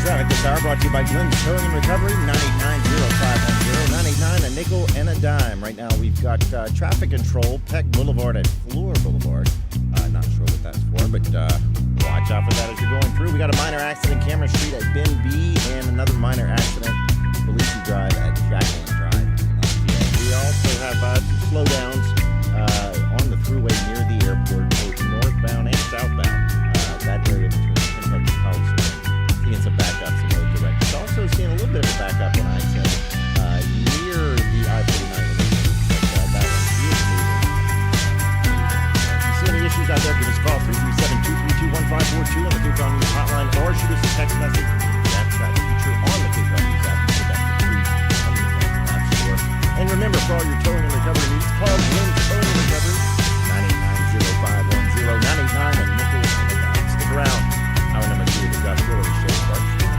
Traffic this hour brought to you by Glenn's Towing and Recovery, 989-0510, 989, a nickel and a dime. Right now we've got traffic control, Peck Boulevard at Fleur Boulevard. Not sure what that's for, but watch out for that as you're going through. We got a minor accident, Cameron Street at Ben B, and another minor accident, Pelosi Drive at Jacqueline Drive. We also have some slowdowns on the throughway near the airport, both northbound and southbound. That area between Kentucky and College Station. Seeing some backups in both directions. Also seeing a little bit of a backup on I-10 near the I-49 interchange. But that one is moving. If you see any issues out there, give us a call, 337-232-1542 on the KCON News hotline, or shoot us a text message. Snapchat feature on the KCON News app. You get that for free on the App Store. And remember, for all your towing and recovery needs, call Glenn's Towing and Recovery, 989-0510, 989 and nickel and a dime. Stick around. Hour number 2 of the Josh Willery Show starts now.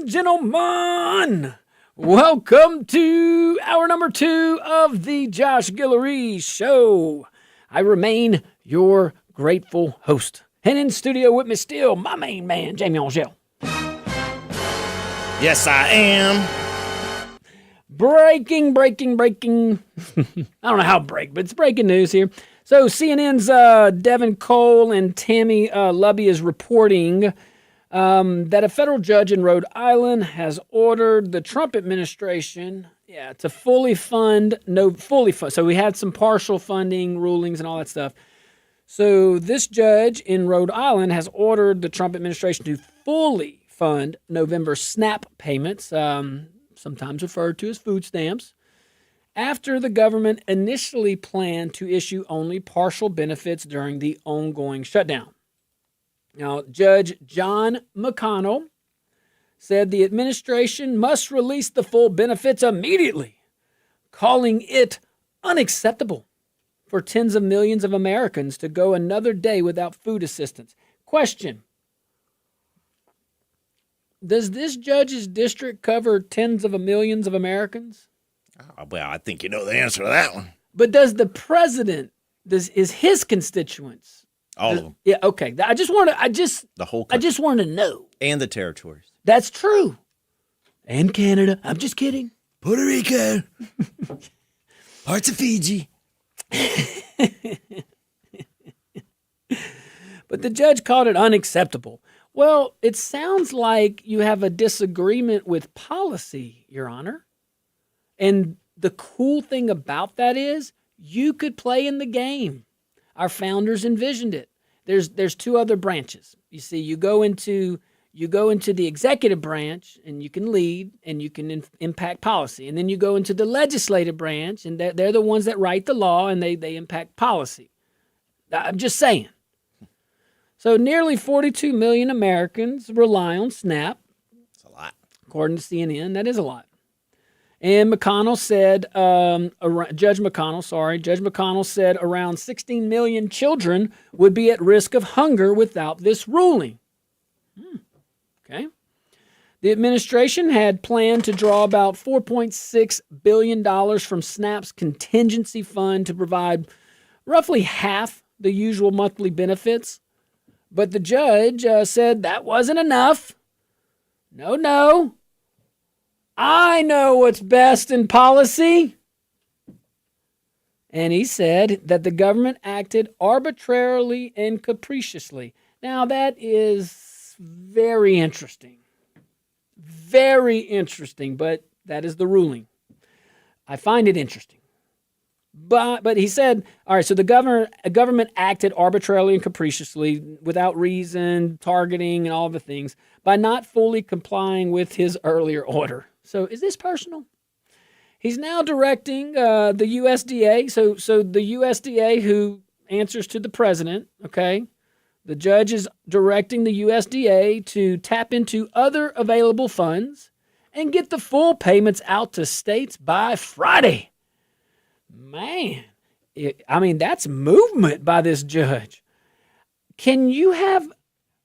Gentlemen, welcome to hour number 2 of the Josh Guillory Show. I remain your grateful host. And in studio with me still, my main man, Jamie Angel. Yes, I am. Breaking. I don't know how but it's breaking news here. So CNN's Devin Cole and Tammy Lubby is reporting that a federal judge in Rhode Island has ordered the Trump administration, to fully fund. So we had some partial funding rulings and all that stuff. So this judge in Rhode Island has ordered the Trump administration to fully fund November SNAP payments, sometimes referred to as food stamps, after the government initially planned to issue only partial benefits during the ongoing shutdown. Now, Judge John McConnell said the administration must release the full benefits immediately, calling it unacceptable for tens of millions of Americans to go another day without food assistance. Question: does this judge's district cover tens of millions of Americans? Well, I think you know the answer to that one. But does the president, is his constituents All of them. Yeah, okay. I just want to. The whole I country. just want to know. And the territories. That's true. And Canada. I'm just kidding. Puerto Rico. Parts of Fiji. But the judge called it unacceptable. Well, it sounds like you have a disagreement with policy, Your Honor. And the cool thing about that is you could play in the game. Our founders envisioned it. There's two other branches. You see, you go into the executive branch and you can lead and you can impact policy. And then you go into the legislative branch and they're the ones that write the law and they impact policy. I'm just saying. So nearly 42 million Americans rely on SNAP. That's a lot. According to CNN, that is a lot. And McConnell said, Judge McConnell said around 16 million children would be at risk of hunger without this ruling. Okay. The administration had planned to draw about $4.6 billion from SNAP's contingency fund to provide roughly half the usual monthly benefits. But the judge said that wasn't enough. No. I know what's best in policy. And he said that the government acted arbitrarily and capriciously. Now, that is very interesting. Very interesting, but that is the ruling. I find it interesting. But he said, all right, so the government acted arbitrarily and capriciously without reason, targeting, and all the things by not fully complying with his earlier order. So is this personal? He's now directing the USDA. So the USDA, who answers to the president, okay? The judge is directing the USDA to tap into other available funds and get the full payments out to states by Friday. Man, that's movement by this judge. Can you have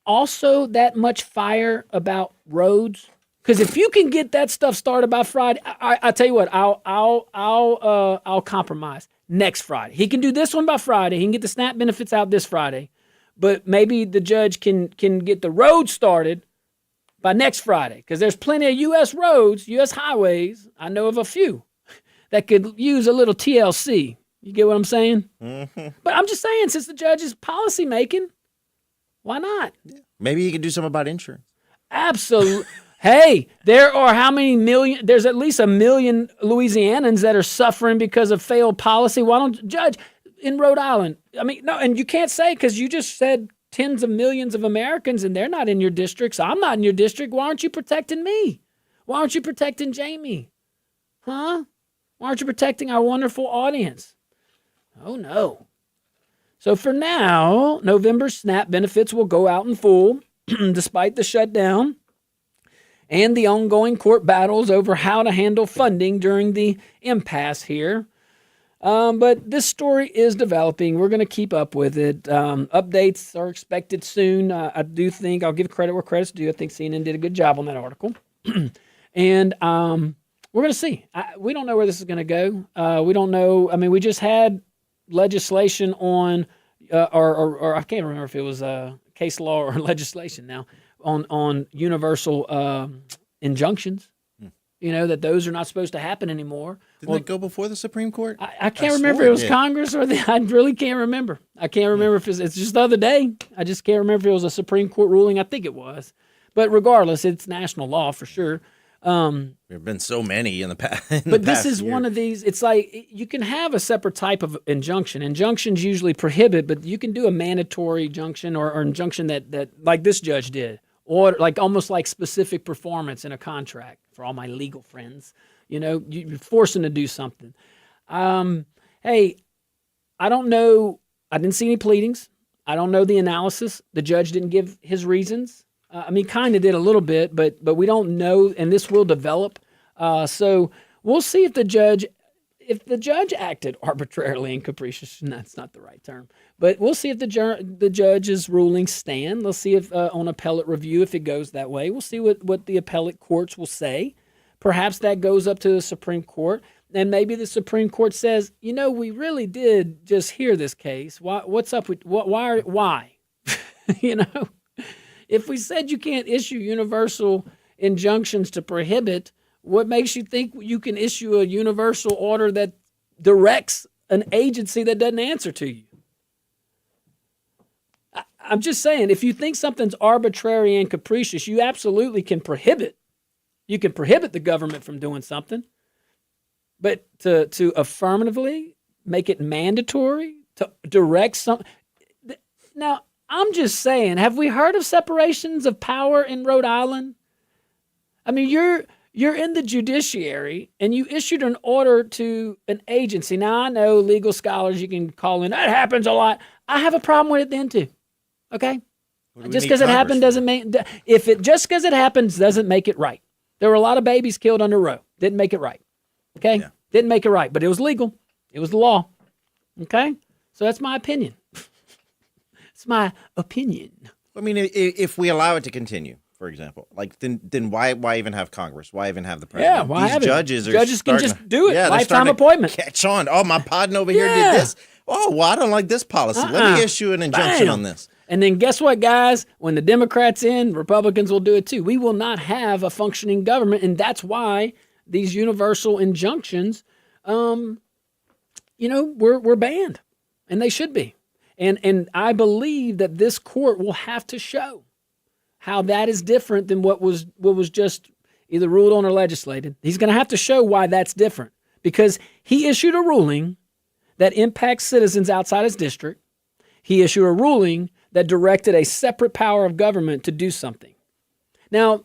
also that much fire about roads? Because if you can get that stuff started by Friday, I tell you what, I'll compromise next Friday. He can do this one by Friday. He can get the SNAP benefits out this Friday, but maybe the judge can get the road started by next Friday. Because there's plenty of U.S. roads, U.S. highways. I know of a few that could use a little TLC. You get what I'm saying? Mm-hmm. But I'm just saying, since the judge is policy making, why not? Yeah. Maybe he can do something about insurance. Absolutely. Hey, there are how many million? There's at least 1 million Louisianans that are suffering because of failed policy. Why don't judge in Rhode Island? No, and you can't say, because you just said tens of millions of Americans and they're not in your district. So I'm not in your district. Why aren't you protecting me? Why aren't you protecting Jamie? Huh? Why aren't you protecting our wonderful audience? Oh, no. So for now, November's SNAP benefits will go out in full, despite the shutdown and the ongoing court battles over how to handle funding during the impasse here. But this story is developing. We're going to keep up with it. Updates are expected soon. I do think I'll give credit where credit's due. I think CNN did a good job on that article. And we're going to see. We don't know where this is going to go. We don't know. We just had legislation on, or I can't remember if it was case law or legislation now, on universal injunctions. That those are not supposed to happen anymore. Didn't it go before the Supreme Court? I can't remember if it was Congress or I really can't remember. I can't remember if it's just the other day. I just can't remember if it was a Supreme Court ruling. I think it was. But regardless, it's national law for sure. There have been so many in the past. But this is one of these. It's like you can have a separate type of injunction. Injunctions usually prohibit, but you can do a mandatory injunction or injunction that like this judge did, or like almost like specific performance in a contract. For all my legal friends, you're forcing to do something. Hey, I don't know. I didn't see any pleadings. I don't know the analysis. The judge didn't give his reasons. Kind of did a little bit, but we don't know, and this will develop. So we'll see if the judge acted arbitrarily and capricious. That's not the right term, but we'll see if the judge's rulings stand. Let's see if on appellate review, if it goes that way. We'll see what the appellate courts will say. Perhaps that goes up to the Supreme Court. And maybe the Supreme Court says, we really did just hear this case. What's up with why? If we said you can't issue universal injunctions to prohibit, what makes you think you can issue a universal order that directs an agency that doesn't answer to you? I'm just saying, if you think something's arbitrary and capricious, you absolutely can prohibit. You can prohibit the government from doing something. But to affirmatively make it mandatory, to direct something. Now, I'm just saying, have we heard of separations of power in Rhode Island? I mean, you're in the judiciary and you issued an order to an agency. Now, I know legal scholars, you can call in, that happens a lot. I have a problem with it then too. Okay? Just because it happened doesn't make, just because it happens doesn't make it right. There were a lot of babies killed under Roe. Didn't make it right. Okay? Yeah. Didn't make it right, but it was legal. It was the law. Okay? So that's my opinion. It's my opinion. I mean, if we allow it to continue, for example, then why even have Congress? Why even have the president? Yeah, why have judges can just do it. Yeah, lifetime appointment. Catch on. Oh, my podden over here did this. Oh, well, I don't like this policy. Let me issue an injunction on this. And then guess what, guys? When the Democrats in, Republicans will do it too. We will not have a functioning government, and that's why these universal injunctions, we're banned, and they should be. And I believe that this court will have to show how that is different than what was just either ruled on or legislated. He's going to have to show why that's different, because he issued a ruling that impacts citizens outside his district. He issued a ruling that directed a separate power of government to do something. Now,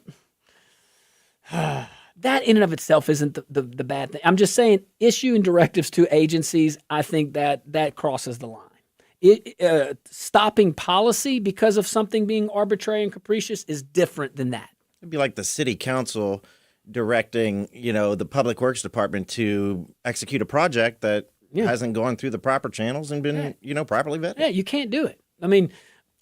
that in and of itself isn't the bad thing. I'm just saying, issuing directives to agencies, I think that crosses the line. Stopping policy because of something being arbitrary and capricious is different than that. It'd be like the city council directing, the public works department to execute a project that hasn't gone through the proper channels and been, properly vetted. Yeah, you can't do it. I mean,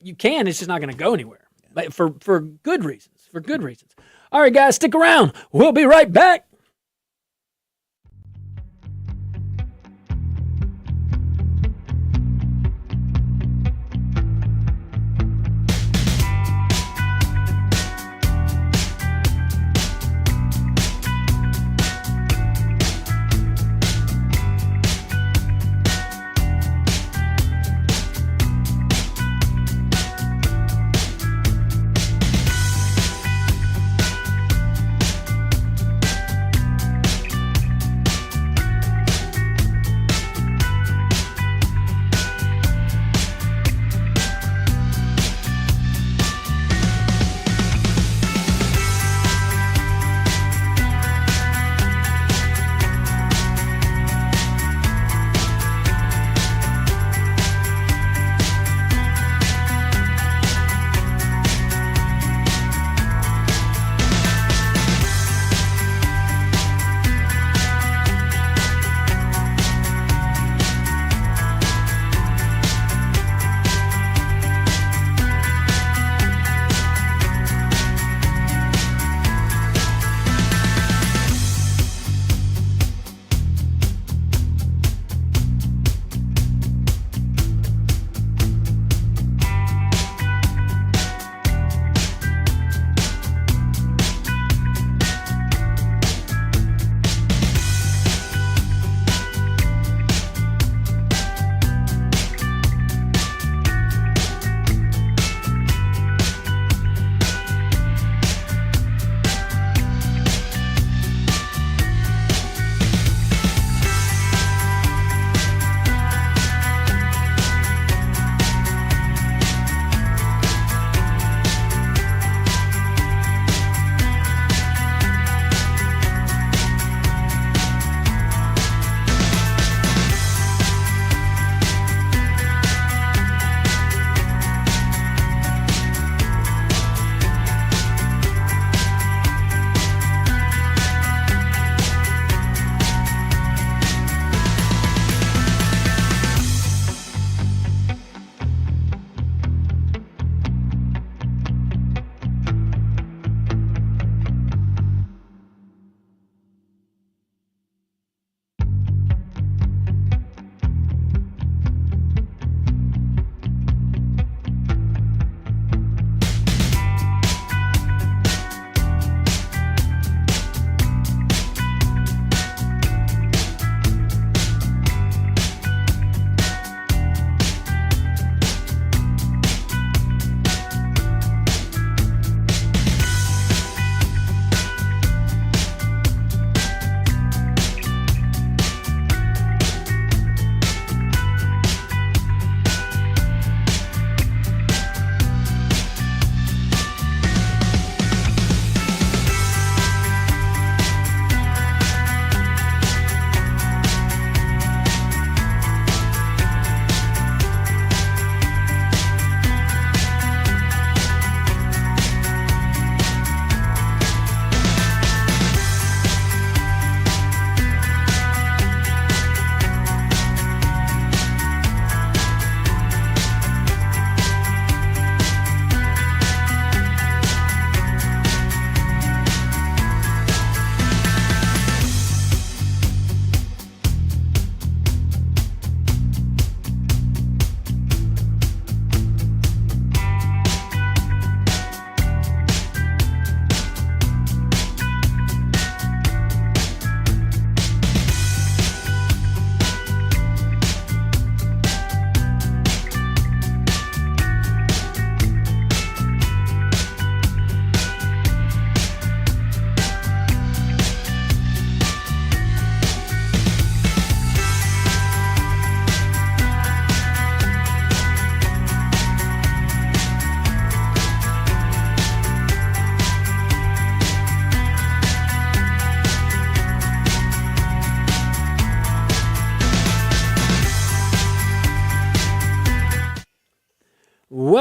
you can, it's just not going to go anywhere. But for good reasons. For good reasons. All right, guys, stick around. We'll be right back.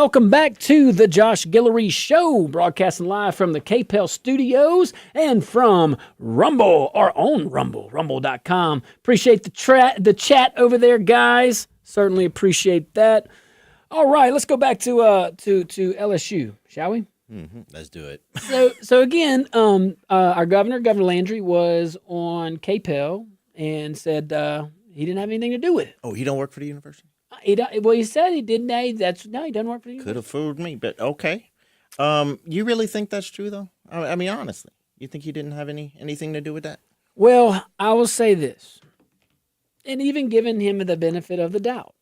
welcome back to the Josh Guillory Show, broadcasting live from the KPEL studios and from Rumble, our own Rumble, rumble.com. Appreciate the chat over there, guys. Certainly appreciate that. All right, let's go back to LSU, shall we? Mm-hmm. Let's do it. So again, our Governor Landry, was on KPEL and said he didn't have anything to do with it. Oh, he don't work for the university? He said he didn't. He doesn't work for the university. Could have fooled me, but okay. You really think that's true, though? I mean, honestly, you think he didn't have anything to do with that? Well, I will say this, and even giving him the benefit of the doubt,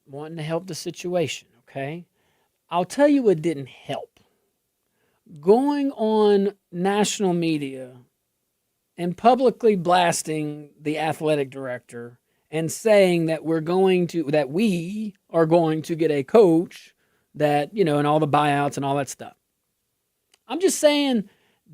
wanting to help the situation, okay? I'll tell you what didn't help. Going on national media and publicly blasting the athletic director and saying that we are going to get a coach that, and all the buyouts and all that stuff. I'm just saying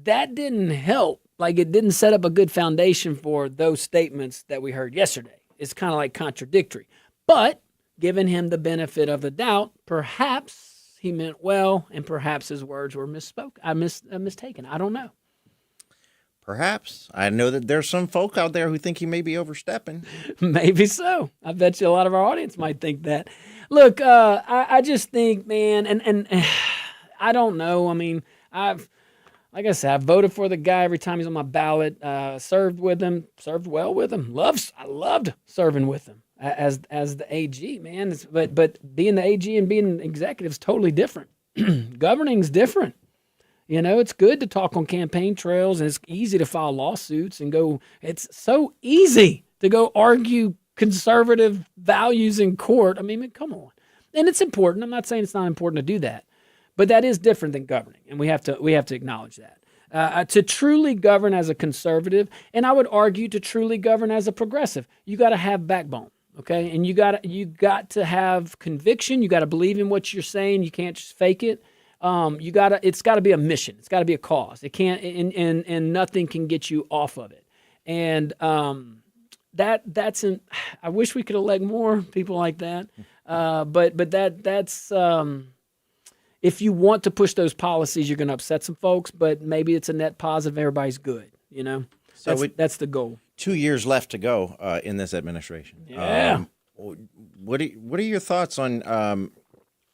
that didn't help. Like, it didn't set up a good foundation for those statements that we heard yesterday. It's kind of like contradictory. But giving him the benefit of the doubt, perhaps he meant well, and perhaps his words were mistaken. I don't know. Perhaps. I know that there's some folk out there who think he may be overstepping. Maybe so. I bet you a lot of our audience might think that. Look, I just think, man, and I don't know. I mean, like I said, I voted for the guy every time he's on my ballot. Served well with him. I loved serving with him as the AG, man. But being the AG and being an executive is totally different. Governing's different. It's good to talk on campaign trails, and it's easy to file lawsuits and go. It's so easy to go argue conservative values in court. I mean, come on. And it's important. I'm not saying it's not important to do that, but that is different than governing, and we have to acknowledge that. To truly govern as a conservative, and I would argue to truly govern as a progressive, you got to have backbone, okay? And you got to have conviction. You got to believe in what you're saying. You can't just fake it. It's got to be a mission. It's got to be a cause. It can't, and nothing can get you off of it. And I wish we could elect more people like that. But that's if you want to push those policies, you're going to upset some folks. But maybe it's a net positive. Everybody's good. So that's the goal. 2 years left to go in this administration. Yeah. What are your thoughts on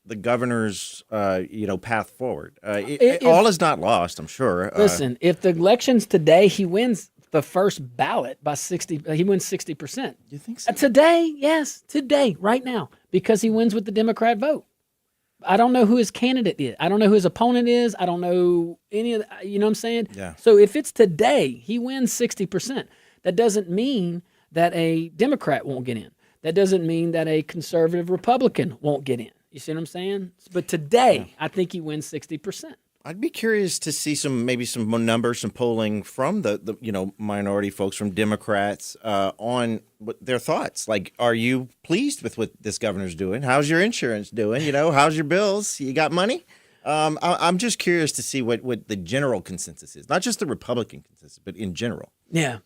the governor's, path forward? All is not lost, I'm sure. Listen, if the election's today, he wins the first ballot by 60. He wins 60%. You think so? Today, yes, today, right now, because he wins with the Democrat vote. I don't know who his candidate is. I don't know who his opponent is. I don't know any of that. You know what I'm saying? Yeah. So if it's today, he wins 60%. That doesn't mean that a Democrat won't get in. That doesn't mean that a conservative Republican won't get in. You see what I'm saying? But today, I think he wins 60%. I'd be curious to see some numbers, some polling from the minority folks, from Democrats on what their thoughts. Like, are you pleased with what this governor's doing? How's your insurance doing? How's your bills? You got money? I'm just curious to see what the general consensus is, not just the Republican consensus, but in general. Yeah.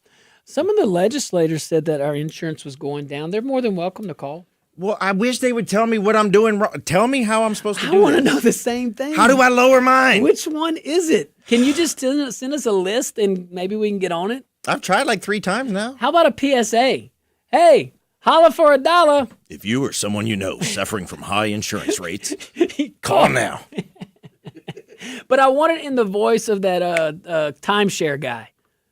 Some of the legislators said that our insurance was going down. They're more than welcome to call. Well, I wish they would tell me what I'm doing wrong. Tell me how I'm supposed to do it. I want to know the same thing. How do I lower mine? Which one is it? Can you just send us a list and maybe we can get on it? I've tried like 3 times now. How about a PSA? Hey, holla for $1. If you or someone you know suffering from high insurance rates, call now. But I want it in the voice of that timeshare guy.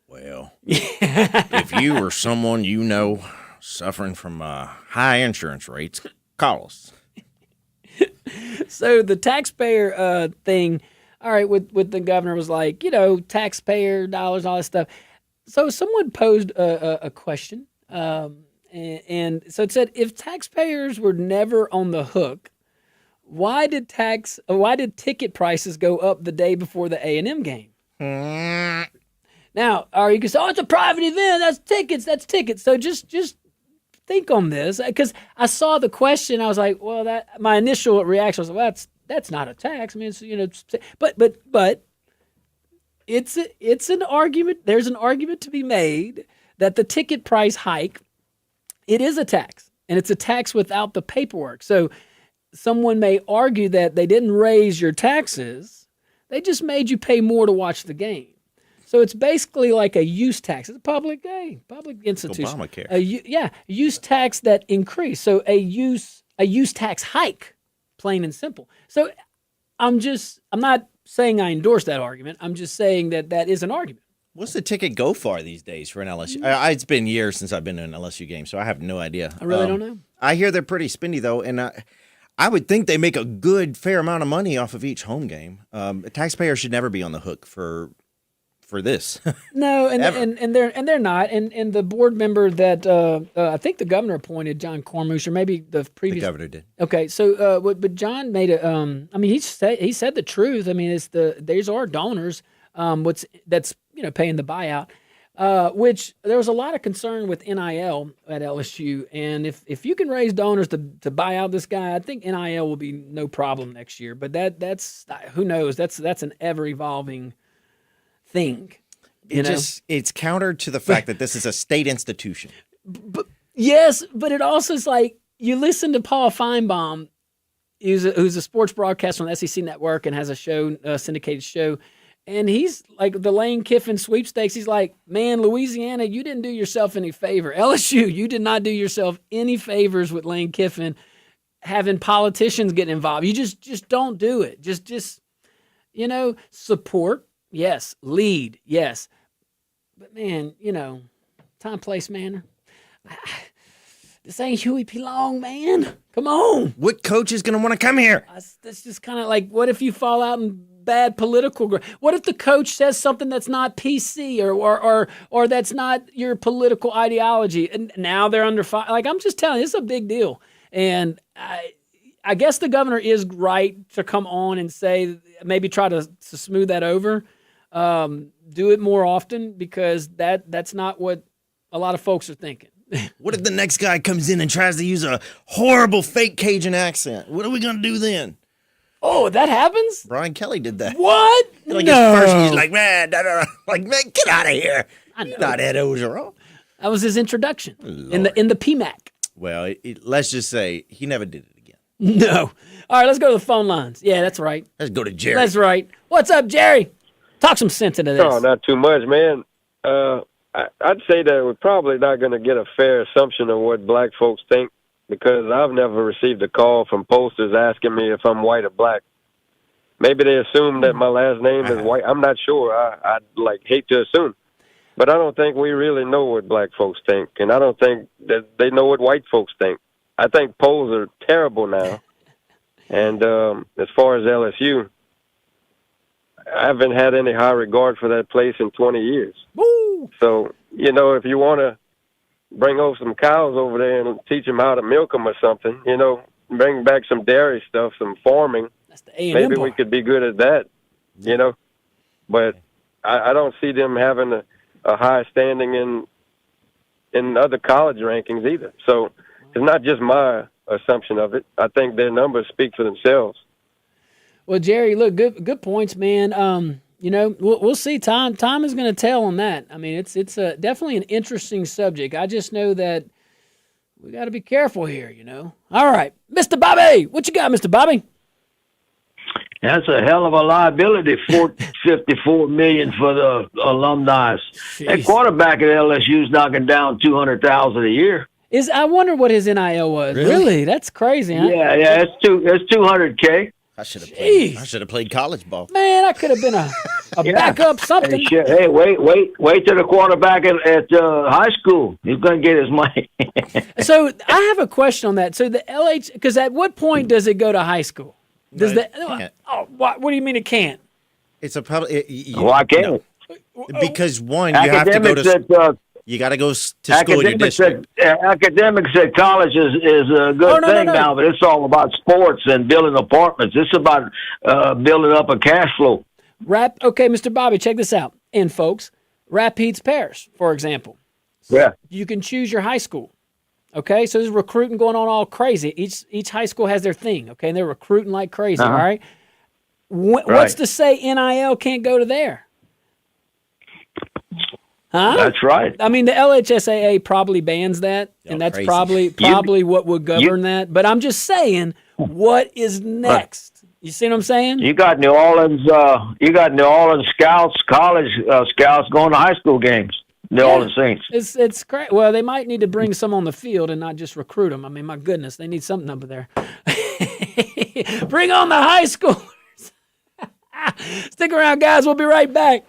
Well, if you or someone you know suffering from high insurance rates, call us. So the taxpayer thing, all right, with the governor was like, taxpayer dollars, all that stuff. So someone posed a question, and so it said, if taxpayers were never on the hook, why did ticket prices go up the day before the A&M game? Now, or you can say, it's a private event. That's tickets. So just think on this, because I saw the question. I was like, well, my initial reaction was, well, that's not a tax. I mean, it's, but it's an argument. There's an argument to be made that the ticket price hike, it is a tax, and it's a tax without the paperwork. So someone may argue that they didn't raise your taxes, they just made you pay more to watch the game. So it's basically like a use tax. It's a public institution. Obamacare. Use tax that increased. So a use tax hike, plain and simple. So I'm not saying I endorse that argument. I'm just saying that is an argument. What's the ticket go for these days for an LSU? It's been years since I've been to an LSU game, so I have no idea. I really don't know. I hear they're pretty spendy, though, and I would think they make a good, fair amount of money off of each home game. A taxpayer should never be on the hook for this. No, and they're not. And the board member that I think the governor appointed, John Cornmush, or maybe the previous governor did. Okay, so but John made a. I mean, he said the truth. I mean, these are donors. That's paying the buyout. Which there was a lot of concern with NIL at LSU, and if you can raise donors to buy out this guy, I think NIL will be no problem next year. But that's who knows? That's an ever evolving thing. It's counter to the fact that this is a state institution. But yes, but it also is like you listen to Paul Feinbaum, who's a sports broadcaster on the SEC network and has a show, a syndicated show. And he's like the Lane Kiffin sweepstakes. He's like, man, Louisiana, you didn't do yourself any favor. LSU, you did not do yourself any favors with Lane Kiffin having politicians get involved. You just don't do it. Just support, yes. Lead, yes. But man, time, place, manner. This ain't Huey P. Long, man. Come on. What coach is going to want to come here? That's just kind of like, what if you fall out in bad political? What if the coach says something that's not PC or that's not your political ideology, and now they're under fire? Like, I'm just telling you, it's a big deal. And I guess the governor is right to come on and say, maybe try to smooth that over, do it more often, because that's not what a lot of folks are thinking. What if the next guy comes in and tries to use a horrible fake Cajun accent? What are we going to do then? Oh, that happens? Brian Kelly did that. What? Like no. His first, he's like, man, get out of here. You're not Ed Ogeron. That was his introduction in the PMAC. Well, let's just say he never did it again. No. All right, let's go to the phone lines. Yeah, that's right. Let's go to Jerry. That's right. What's up, Jerry? Talk some sense into this. No, not too much, man. I'd say that we're probably not going to get a fair assumption of what black folks think, because I've never received a call from posters asking me if I'm white or black. Maybe they assume that my last name is white. I'm not sure. I'd hate to assume. But I don't think we really know what black folks think, and I don't think that they know what white folks think. I think polls are terrible now. And as far as LSU, I haven't had any high regard for that place in 20 years. Woo! So, if you want to bring over some cows over there and teach them how to milk them or something, bring back some dairy stuff, some farming, that's the A&M maybe bar. we could be good at that, But I don't see them having a high standing in other college rankings either. So it's not just my assumption of it. I think their numbers speak for themselves. Well, Jerry, look, good points, man. We'll see. Time is going to tell on that. I mean, it's definitely an interesting subject. I just know that we got to be careful here. All right, Mr. Bobby, what you got, Mr. Bobby? That's a hell of a liability. $54 million for the alumni. Jeez. That quarterback at LSU is knocking down $200,000 a year. I wonder what his NIL was. Really? That's crazy, huh? Yeah, it's $200K. I should have played college ball. Man, I could have been a backup something. Hey, wait till the quarterback at high school. He's going to get his money. So I have a question on that. So the LH, because at what point does it go to high school? Does what do you mean it can't? It's a public. Why can't it? Because one, you have to go to. You got to go to school in your district. Academics at college is a good thing now, but it's all about sports and building apartments. It's about building up a cash flow. Okay, Mr. Bobby, check this out. And folks, Rapides Parish, for example. Yeah. You can choose your high school. Okay, so there's recruiting going on all crazy. Each high school has their thing, okay, and they're recruiting like crazy, all right? What's to say NIL can't go to there? Huh? That's right. I mean, the LHSAA probably bans that, and that's crazy. probably what would govern that. But I'm just saying, What is next? You see what I'm saying? You got New Orleans. You got New Orleans Scouts, college scouts going to high school games. New Orleans Saints. It's great. Well, they might need to bring some on the field and not just recruit them. I mean, my goodness, they need something up there. Bring on the high schoolers. Stick around, guys. We'll be right back.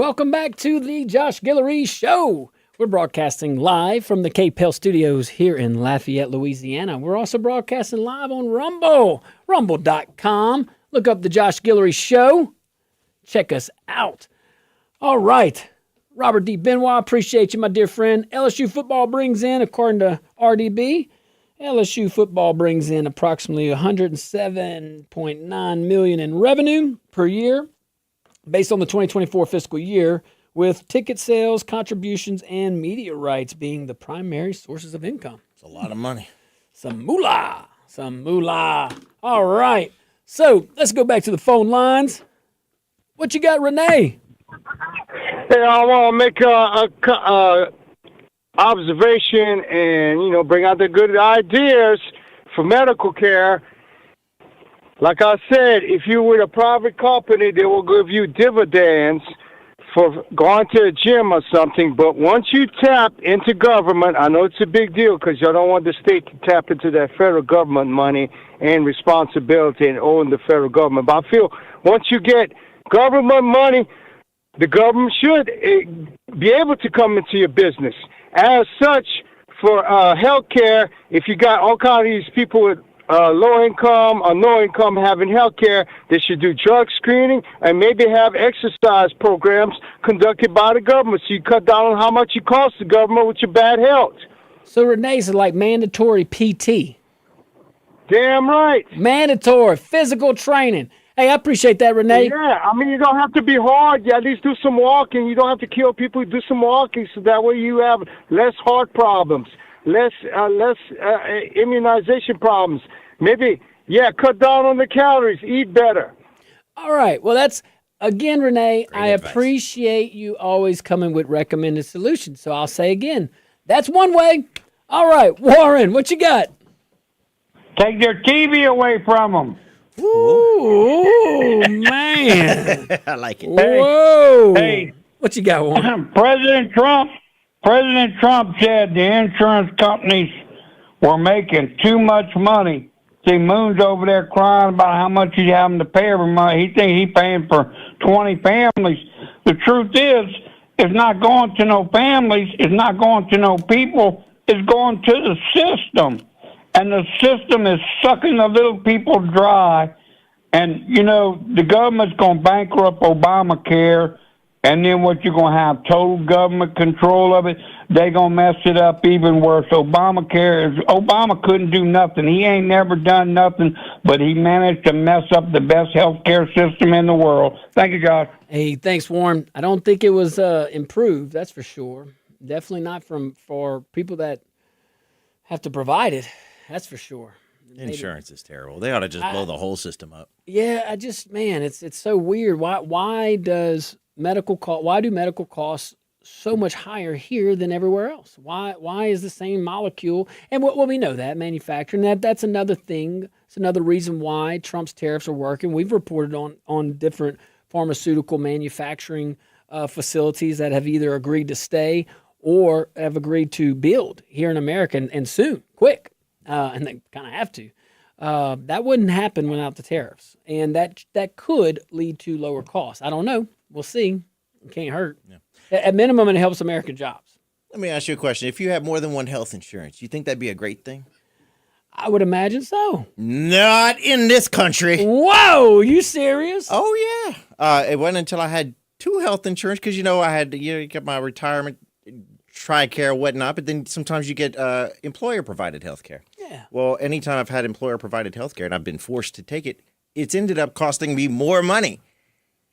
welcome back to the Josh Guillory Show. We're broadcasting live from the K-Pel Studios here in Lafayette, Louisiana. We're also broadcasting live on Rumble, rumble.com. Look up the Josh Guillory Show. Check us out. All right. Robert D. Benoit, appreciate you, my dear friend. LSU football brings in, according to RDB, LSU football brings in approximately $107.9 million in revenue per year based on the 2024 fiscal year, with ticket sales, contributions, and media rights being the primary sources of income. It's a lot of money. Some moolah. Some moolah. All right. So let's go back to the phone lines. What you got, Renee? Hey, I want to make a observation and, bring out the good ideas for medical care. Like I said, if you're with a private company, they will give you dividends for going to a gym or something. But once you tap into government, I know it's a big deal because y'all don't want the state to tap into that federal government money and responsibility and own the federal government. But I feel once you get government money, the government should be able to come into your business. As such, for health care, if you got all kinds of these people with low income or no income having health care, they should do drug screening and maybe have exercise programs conducted by the government so you cut down on how much it costs the government with your bad health. So Renee's like mandatory PT. Damn right. Mandatory physical training. Hey, I appreciate that, Renee. Yeah, I mean, you don't have to be hard. You at least do some walking. You don't have to kill people. Do some walking so that way you have less heart problems, less immunization problems. Maybe, cut down on the calories. Eat better. All right. Well, that's, again, Renee, Great I advice. appreciate you always coming with recommended solutions. So I'll say again, that's one way. All right, Warren, what you got? Take their TV away from them. Ooh, man. I like it. Whoa. Hey. What you got, Warren? President Trump said the insurance companies were making too much money. See, Moon's over there crying about how much he's having to pay every month. He thinks he's paying for 20 families. The truth is, it's not going to no families. It's not going to no people. It's going to the system. And the system is sucking the little people dry. And, the government's going to bankrupt Obamacare. And then what you're going to have, total government control of it. They're going to mess it up even worse. Obama couldn't do nothing. He ain't never done nothing, but he managed to mess up the best health care system in the world. Thank you, Josh. Hey, thanks, Warren. I don't think it was improved, that's for sure. Definitely not for people that have to provide it. That's for sure. Insurance is terrible. They ought to just blow the whole system up. Yeah, it's so weird. Why do medical costs so much higher here than everywhere else? Why is the same molecule? And we know that manufacturing, that's another thing. It's another reason why Trump's tariffs are working. We've reported on different pharmaceutical manufacturing facilities that have either agreed to stay or have agreed to build here in America and soon, quick. And they kind of have to. That wouldn't happen without the tariffs. And that could lead to lower costs. I don't know. We'll see. It can't hurt. Yeah. At minimum, it helps American jobs. Let me ask you a question. If you have more than one health insurance, you think that'd be a great thing? I would imagine so. Not in this country. Whoa, you serious? Oh, yeah. It wasn't until I had two health insurance because, I had to get my retirement, TRICARE, whatnot, but then sometimes you get employer-provided health care. Yeah. Well, anytime I've had employer-provided health care and I've been forced to take it, it's ended up costing me more money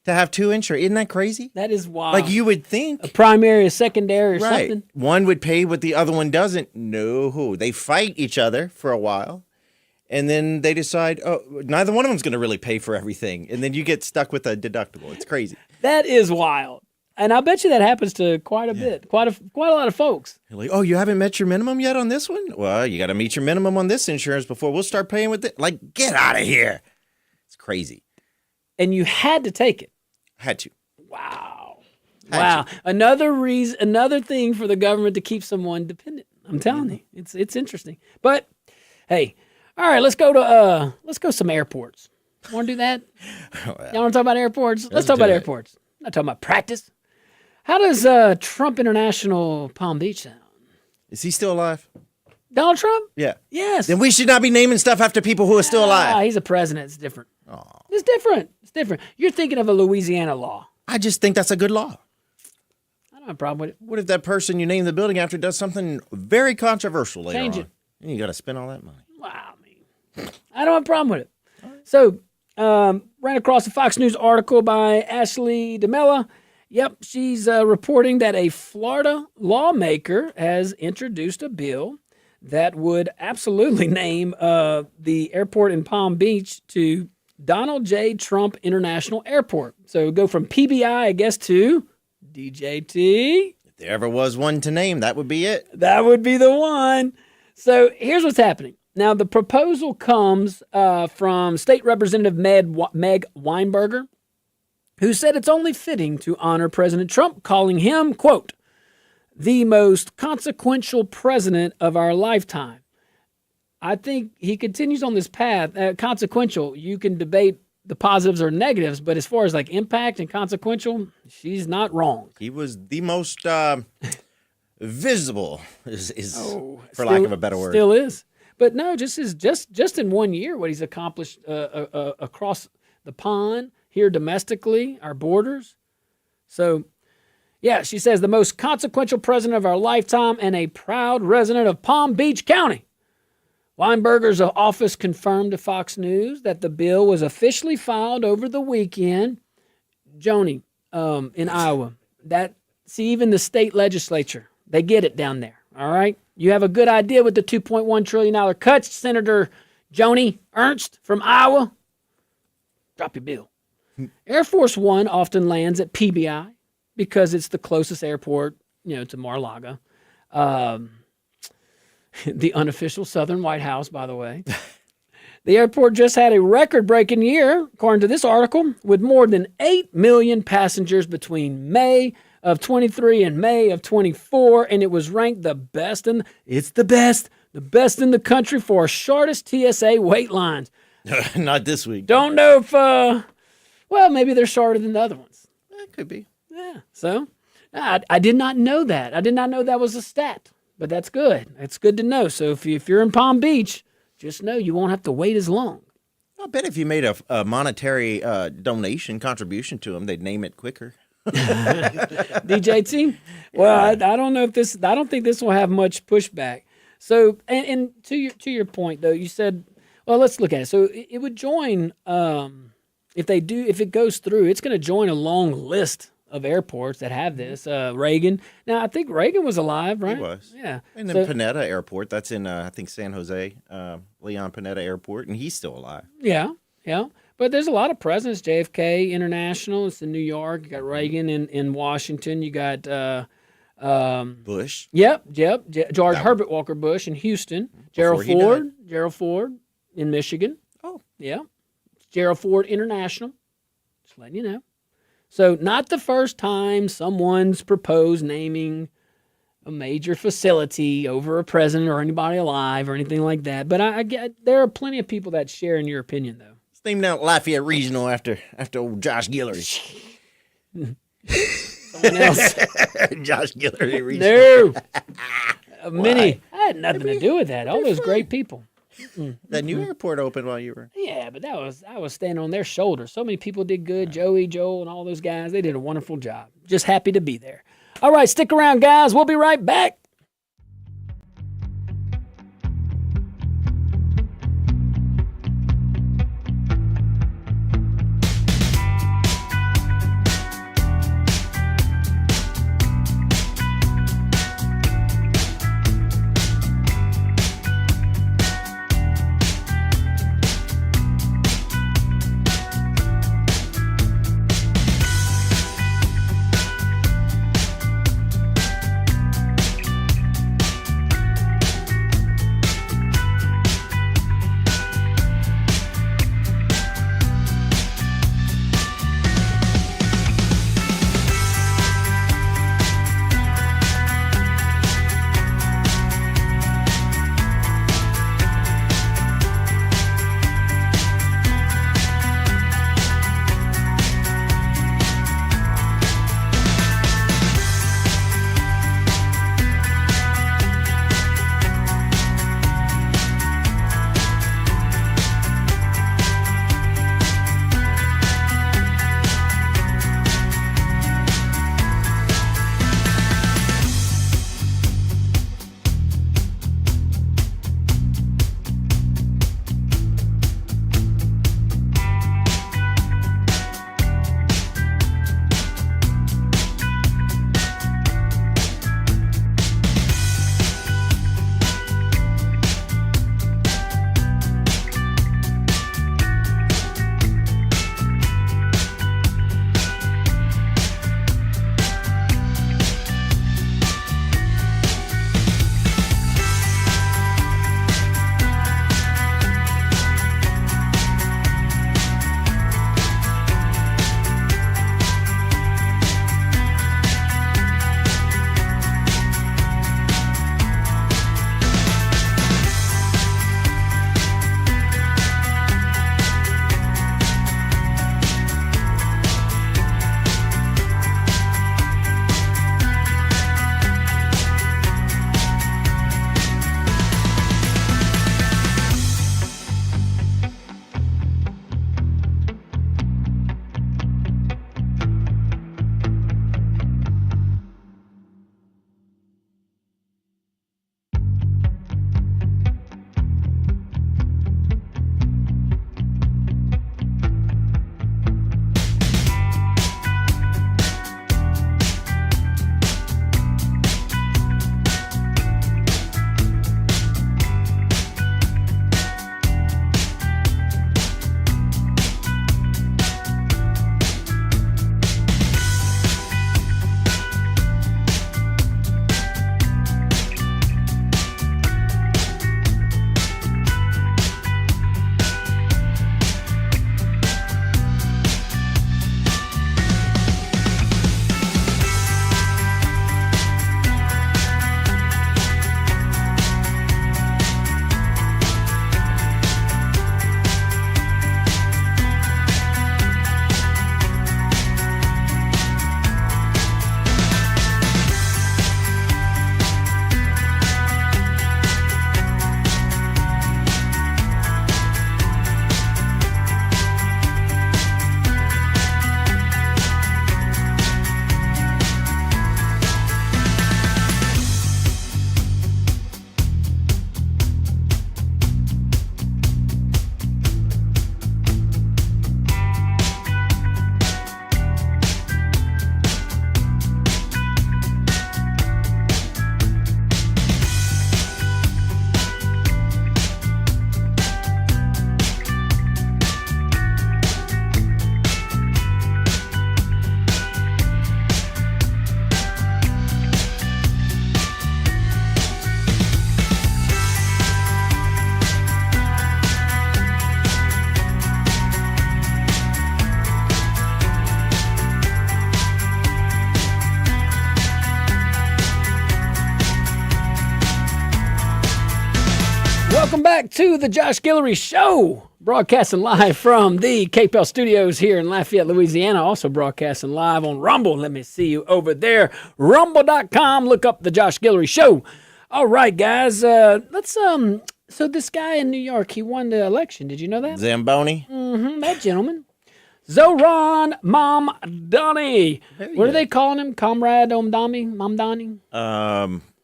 to have two insurance. Isn't that crazy? That is wild. Like you would think. A primary, a secondary, or right. something. One would pay what the other one doesn't. No. They fight each other for a while. And then they decide, neither one of them's going to really pay for everything. And then you get stuck with a deductible. It's crazy. That is wild. And I bet you that happens to quite a bit, quite a lot of folks. You're like, you haven't met your minimum yet on this one? Well, you got to meet your minimum on this insurance before we'll start paying with it. Like, get out of here. It's crazy. And you had to take it. Had to. Wow. Had to. Another thing for the government to keep someone dependent. I'm telling you, it's interesting. But hey, all right, let's go some airports. Want to do that? Y'all want to talk about airports? Let's talk about airports. I'm not talking about practice. How does Trump International Palm Beach sound? Is he still alive? Donald Trump? Yeah. Yes. Then we should not be naming stuff after people who are still alive. He's a president. It's different. It's different. It's different. You're thinking of a Louisiana law. I just think that's a good law. I don't have a problem with it. What if that person you name the building after does something very controversial later Change on? it. And you got to spend all that money. Wow, I don't have a problem with it. So, ran across a Fox News article by Ashley DeMella. Yep, she's reporting that a Florida lawmaker has introduced a bill that would absolutely name the airport in Palm Beach to Donald J. Trump International Airport. So go from PBI, I guess, to DJT. If there ever was one to name, that would be it. That would be the one. So here's what's happening. Now, the proposal comes from State Representative Meg Weinberger, who said it's only fitting to honor President Trump, calling him, quote, the most consequential president of our lifetime. I think he continues on this path. Consequential, you can debate the positives or negatives, but as far as like impact and consequential, she's not wrong. He was the most visible, for lack of a better word. Still is. But no, just in 1 year, what he's accomplished across the pond, here domestically, our borders. So, yeah, she says the most consequential president of our lifetime and a proud resident of Palm Beach County. Weinberger's office confirmed to Fox News that the bill was officially filed over the weekend. Joni, in Iowa. Even the state legislature, they get it down there, all right? You have a good idea with the $2.1 trillion cuts, Senator Joni Ernst from Iowa. Drop your bill. Air Force One often lands at PBI because it's the closest airport, to Mar-a-Lago. The unofficial Southern White House, by the way. The airport just had a record-breaking year, according to this article, with more than 8 million passengers between May of 23 and May of 24, and it was ranked the best in the country for shortest TSA wait lines. Not this week. Don't know if, maybe they're shorter than the other ones. It could be. Yeah, so I did not know that. I did not know that was a stat, but that's good. That's good to know. So if you're in Palm Beach, just know you won't have to wait as long. I bet if you made a monetary contribution to them, they'd name it quicker. DJT? Well, I don't know if I don't think this will have much pushback. So, and to your point though, you said, well, let's look at it. So it would join, if it goes through, it's going to join a long list of airports that have this. Reagan. Now, I think Reagan was alive, right? He was. Yeah. And then Panetta Airport, that's in, I think, San Jose, Leon Panetta Airport, and he's still alive. Yeah. But there's a lot of presidents. JFK International, it's in New York. You got Reagan in Washington. You got Bush. Yep. George Herbert Walker Bush in Houston. Gerald Ford in Michigan. Oh. Yeah. Gerald Ford International. Just letting you know. So not the first time someone's proposed naming a major facility over a president or anybody alive or anything like that. But I get there are plenty of people that share in your opinion, though. It's named out Lafayette Regional after old Josh Guillory. Someone else. Josh Guillory Regional. No. Many. I had nothing to do with that. All those great people. That new airport opened while you were. Yeah, but I was standing on their shoulders. So many people did good. Joey, Joel, and all those guys. They did a wonderful job. Just happy to be there. All right, stick around, guys. We'll be right back. back to the Josh Guillory Show, broadcasting live from the KPEL studios here in Lafayette, Louisiana. Also broadcasting live on Rumble. Let me see you over there. Rumble.com. Look up the Josh Guillory Show. All right, guys. Let's So this guy in New York, he won the election. Did you know that? Zamboni. Mm-hmm. That gentleman. Zoran Mamdani. What are they calling him? Comrade Mamdani?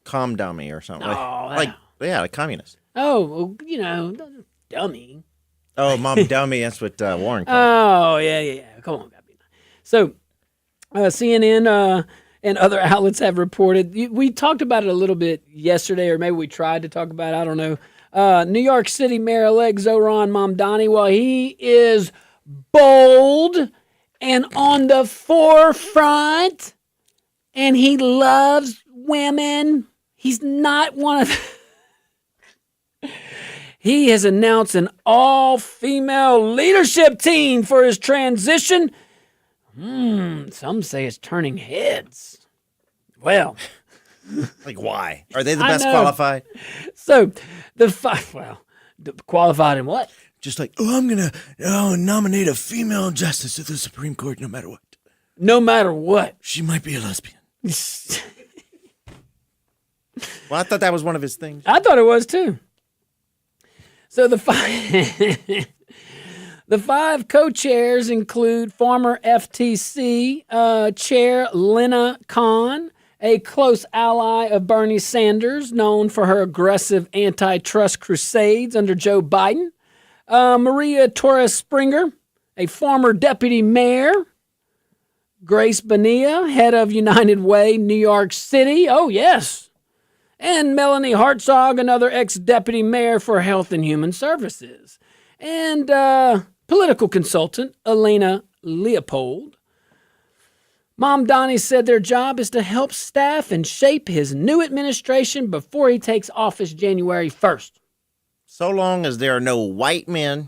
Calm dummy or something. Oh, Like a communist. Oh, well, dummy. Oh, mom dummy. That's what Warren called. Oh, yeah. Come on, gotta be nice. So, CNN and other outlets have reported. We talked about it a little bit yesterday, or maybe we tried to talk about it. I don't know. New York City Mayor-elect Zoran Mamdani, well, he is bold and on the forefront, and he loves women. He's not one of He has announced an all-female leadership team for his transition. Some say it's turning heads. Well, like, why? Are they the best qualified? So, qualified in what? Just like, I'm going to nominate a female justice to the Supreme Court no matter what. No matter what. She might be a lesbian. Well, I thought that was one of his things. I thought it was too. So the five co-chairs include former FTC chair Lena Khan, a close ally of Bernie Sanders, known for her aggressive antitrust crusades under Joe Biden, Maria Torres Springer, a former deputy mayor, Grace Bonilla, head of United Way, New York City. Oh, yes. And Melanie Hartzog, another ex-deputy mayor for Health and Human Services. And political consultant Elena Leopold. Mamdani said their job is to help staff and shape his new administration before he takes office January 1st. So long as there are no white men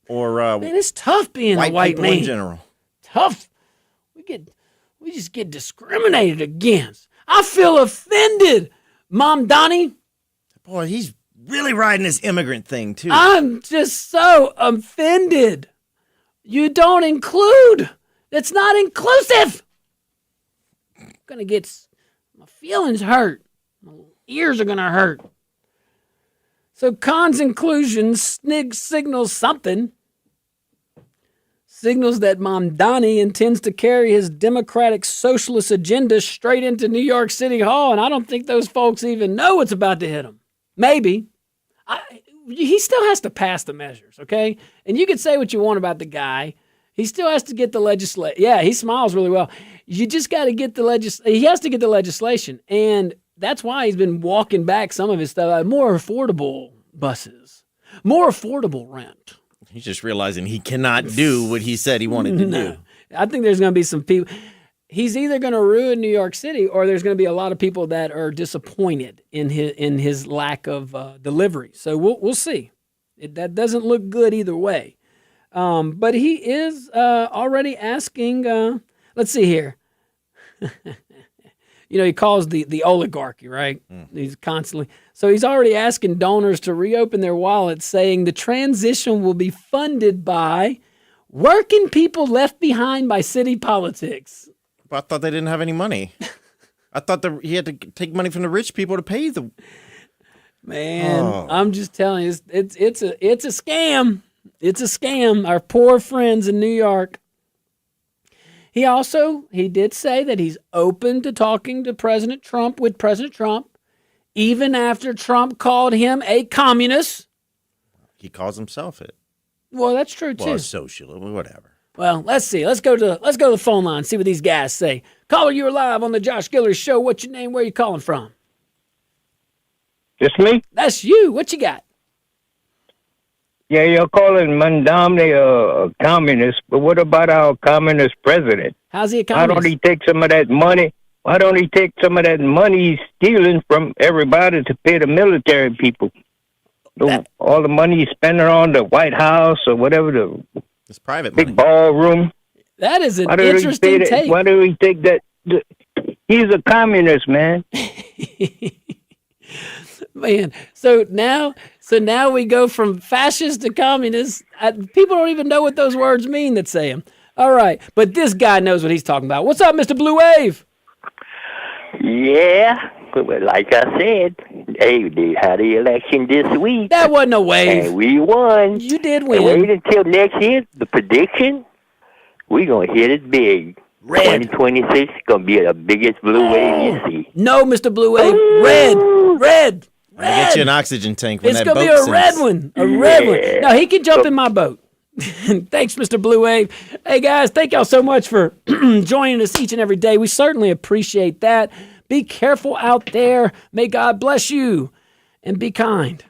or man, it's tough being a white man in general. Tough. We just get discriminated against. I feel offended, Mamdani. Boy, he's really riding this immigrant thing, too. I'm just so offended. You don't include. It's not inclusive. I'm going to get my feelings hurt. My ears are going to hurt. So Khan's inclusion signals something. Signals that Mamdani intends to carry his democratic socialist agenda straight into New York City Hall, and I don't think those folks even know what's about to hit them. Maybe. He still has to pass the measures, okay? And you can say what you want about the guy. He still has to get the legislation. Yeah, he smiles really well. You just got to get he has to get the legislation, and that's why he's been walking back some of his stuff. More affordable buses, more affordable rent. He's just realizing he cannot do what he said he wanted to do. I think there's going to be some people. He's either going to ruin New York City, or there's going to be a lot of people that are disappointed in his lack of delivery. So we'll see. That doesn't look good either way. But he is already asking. Let's see here. He calls the oligarchy, right? He's constantly. So he's already asking donors to reopen their wallets, saying the transition will be funded by working people left behind by city politics. I thought they didn't have any money. I thought he had to take money from the rich people to pay the. Man, I'm just telling you, it's a scam. It's a scam. Our poor friends in New York. He did say that he's open to talking to President Trump, even after Trump called him a communist. He calls himself it. Well, that's true too. Well, a socialist, whatever. Well, let's see. Let's go to the phone line, see what these guys say. Caller, you're live on the Josh Guillory Show. What's your name? Where are you calling from? Just me? That's you. What you got? Yeah, you're calling Mamdani a communist, but what about our communist president? How's he a communist? Why don't he take some of that money? Why don't he take some of that money he's stealing from everybody to pay the military people? All the money he's spending on the White House or whatever, it's private big money. Ballroom. That is an interesting take. Why do he take that? He's a communist, man. Man, so now So now we go from fascist to communist. People don't even know what those words mean that say them. All right, but this guy knows what he's talking about. What's up, Mr. Blue Wave? Yeah, like I said, hey, they had the election this week. That wasn't a wave. And we won. You did win. And wait until next year, the prediction, we're going to hit it big. Red. 2026 is going to be the biggest blue wave you see. No, Mr. Blue Wave. Red. I'll get you an oxygen tank when It's that going to boat be a red sinks. one. A red one. Now, he can jump in my boat. Thanks, Mr. Blue Wave. Hey, guys, thank y'all so much for joining us each and every day. We certainly appreciate that. Be careful out there. May God bless you and be kind.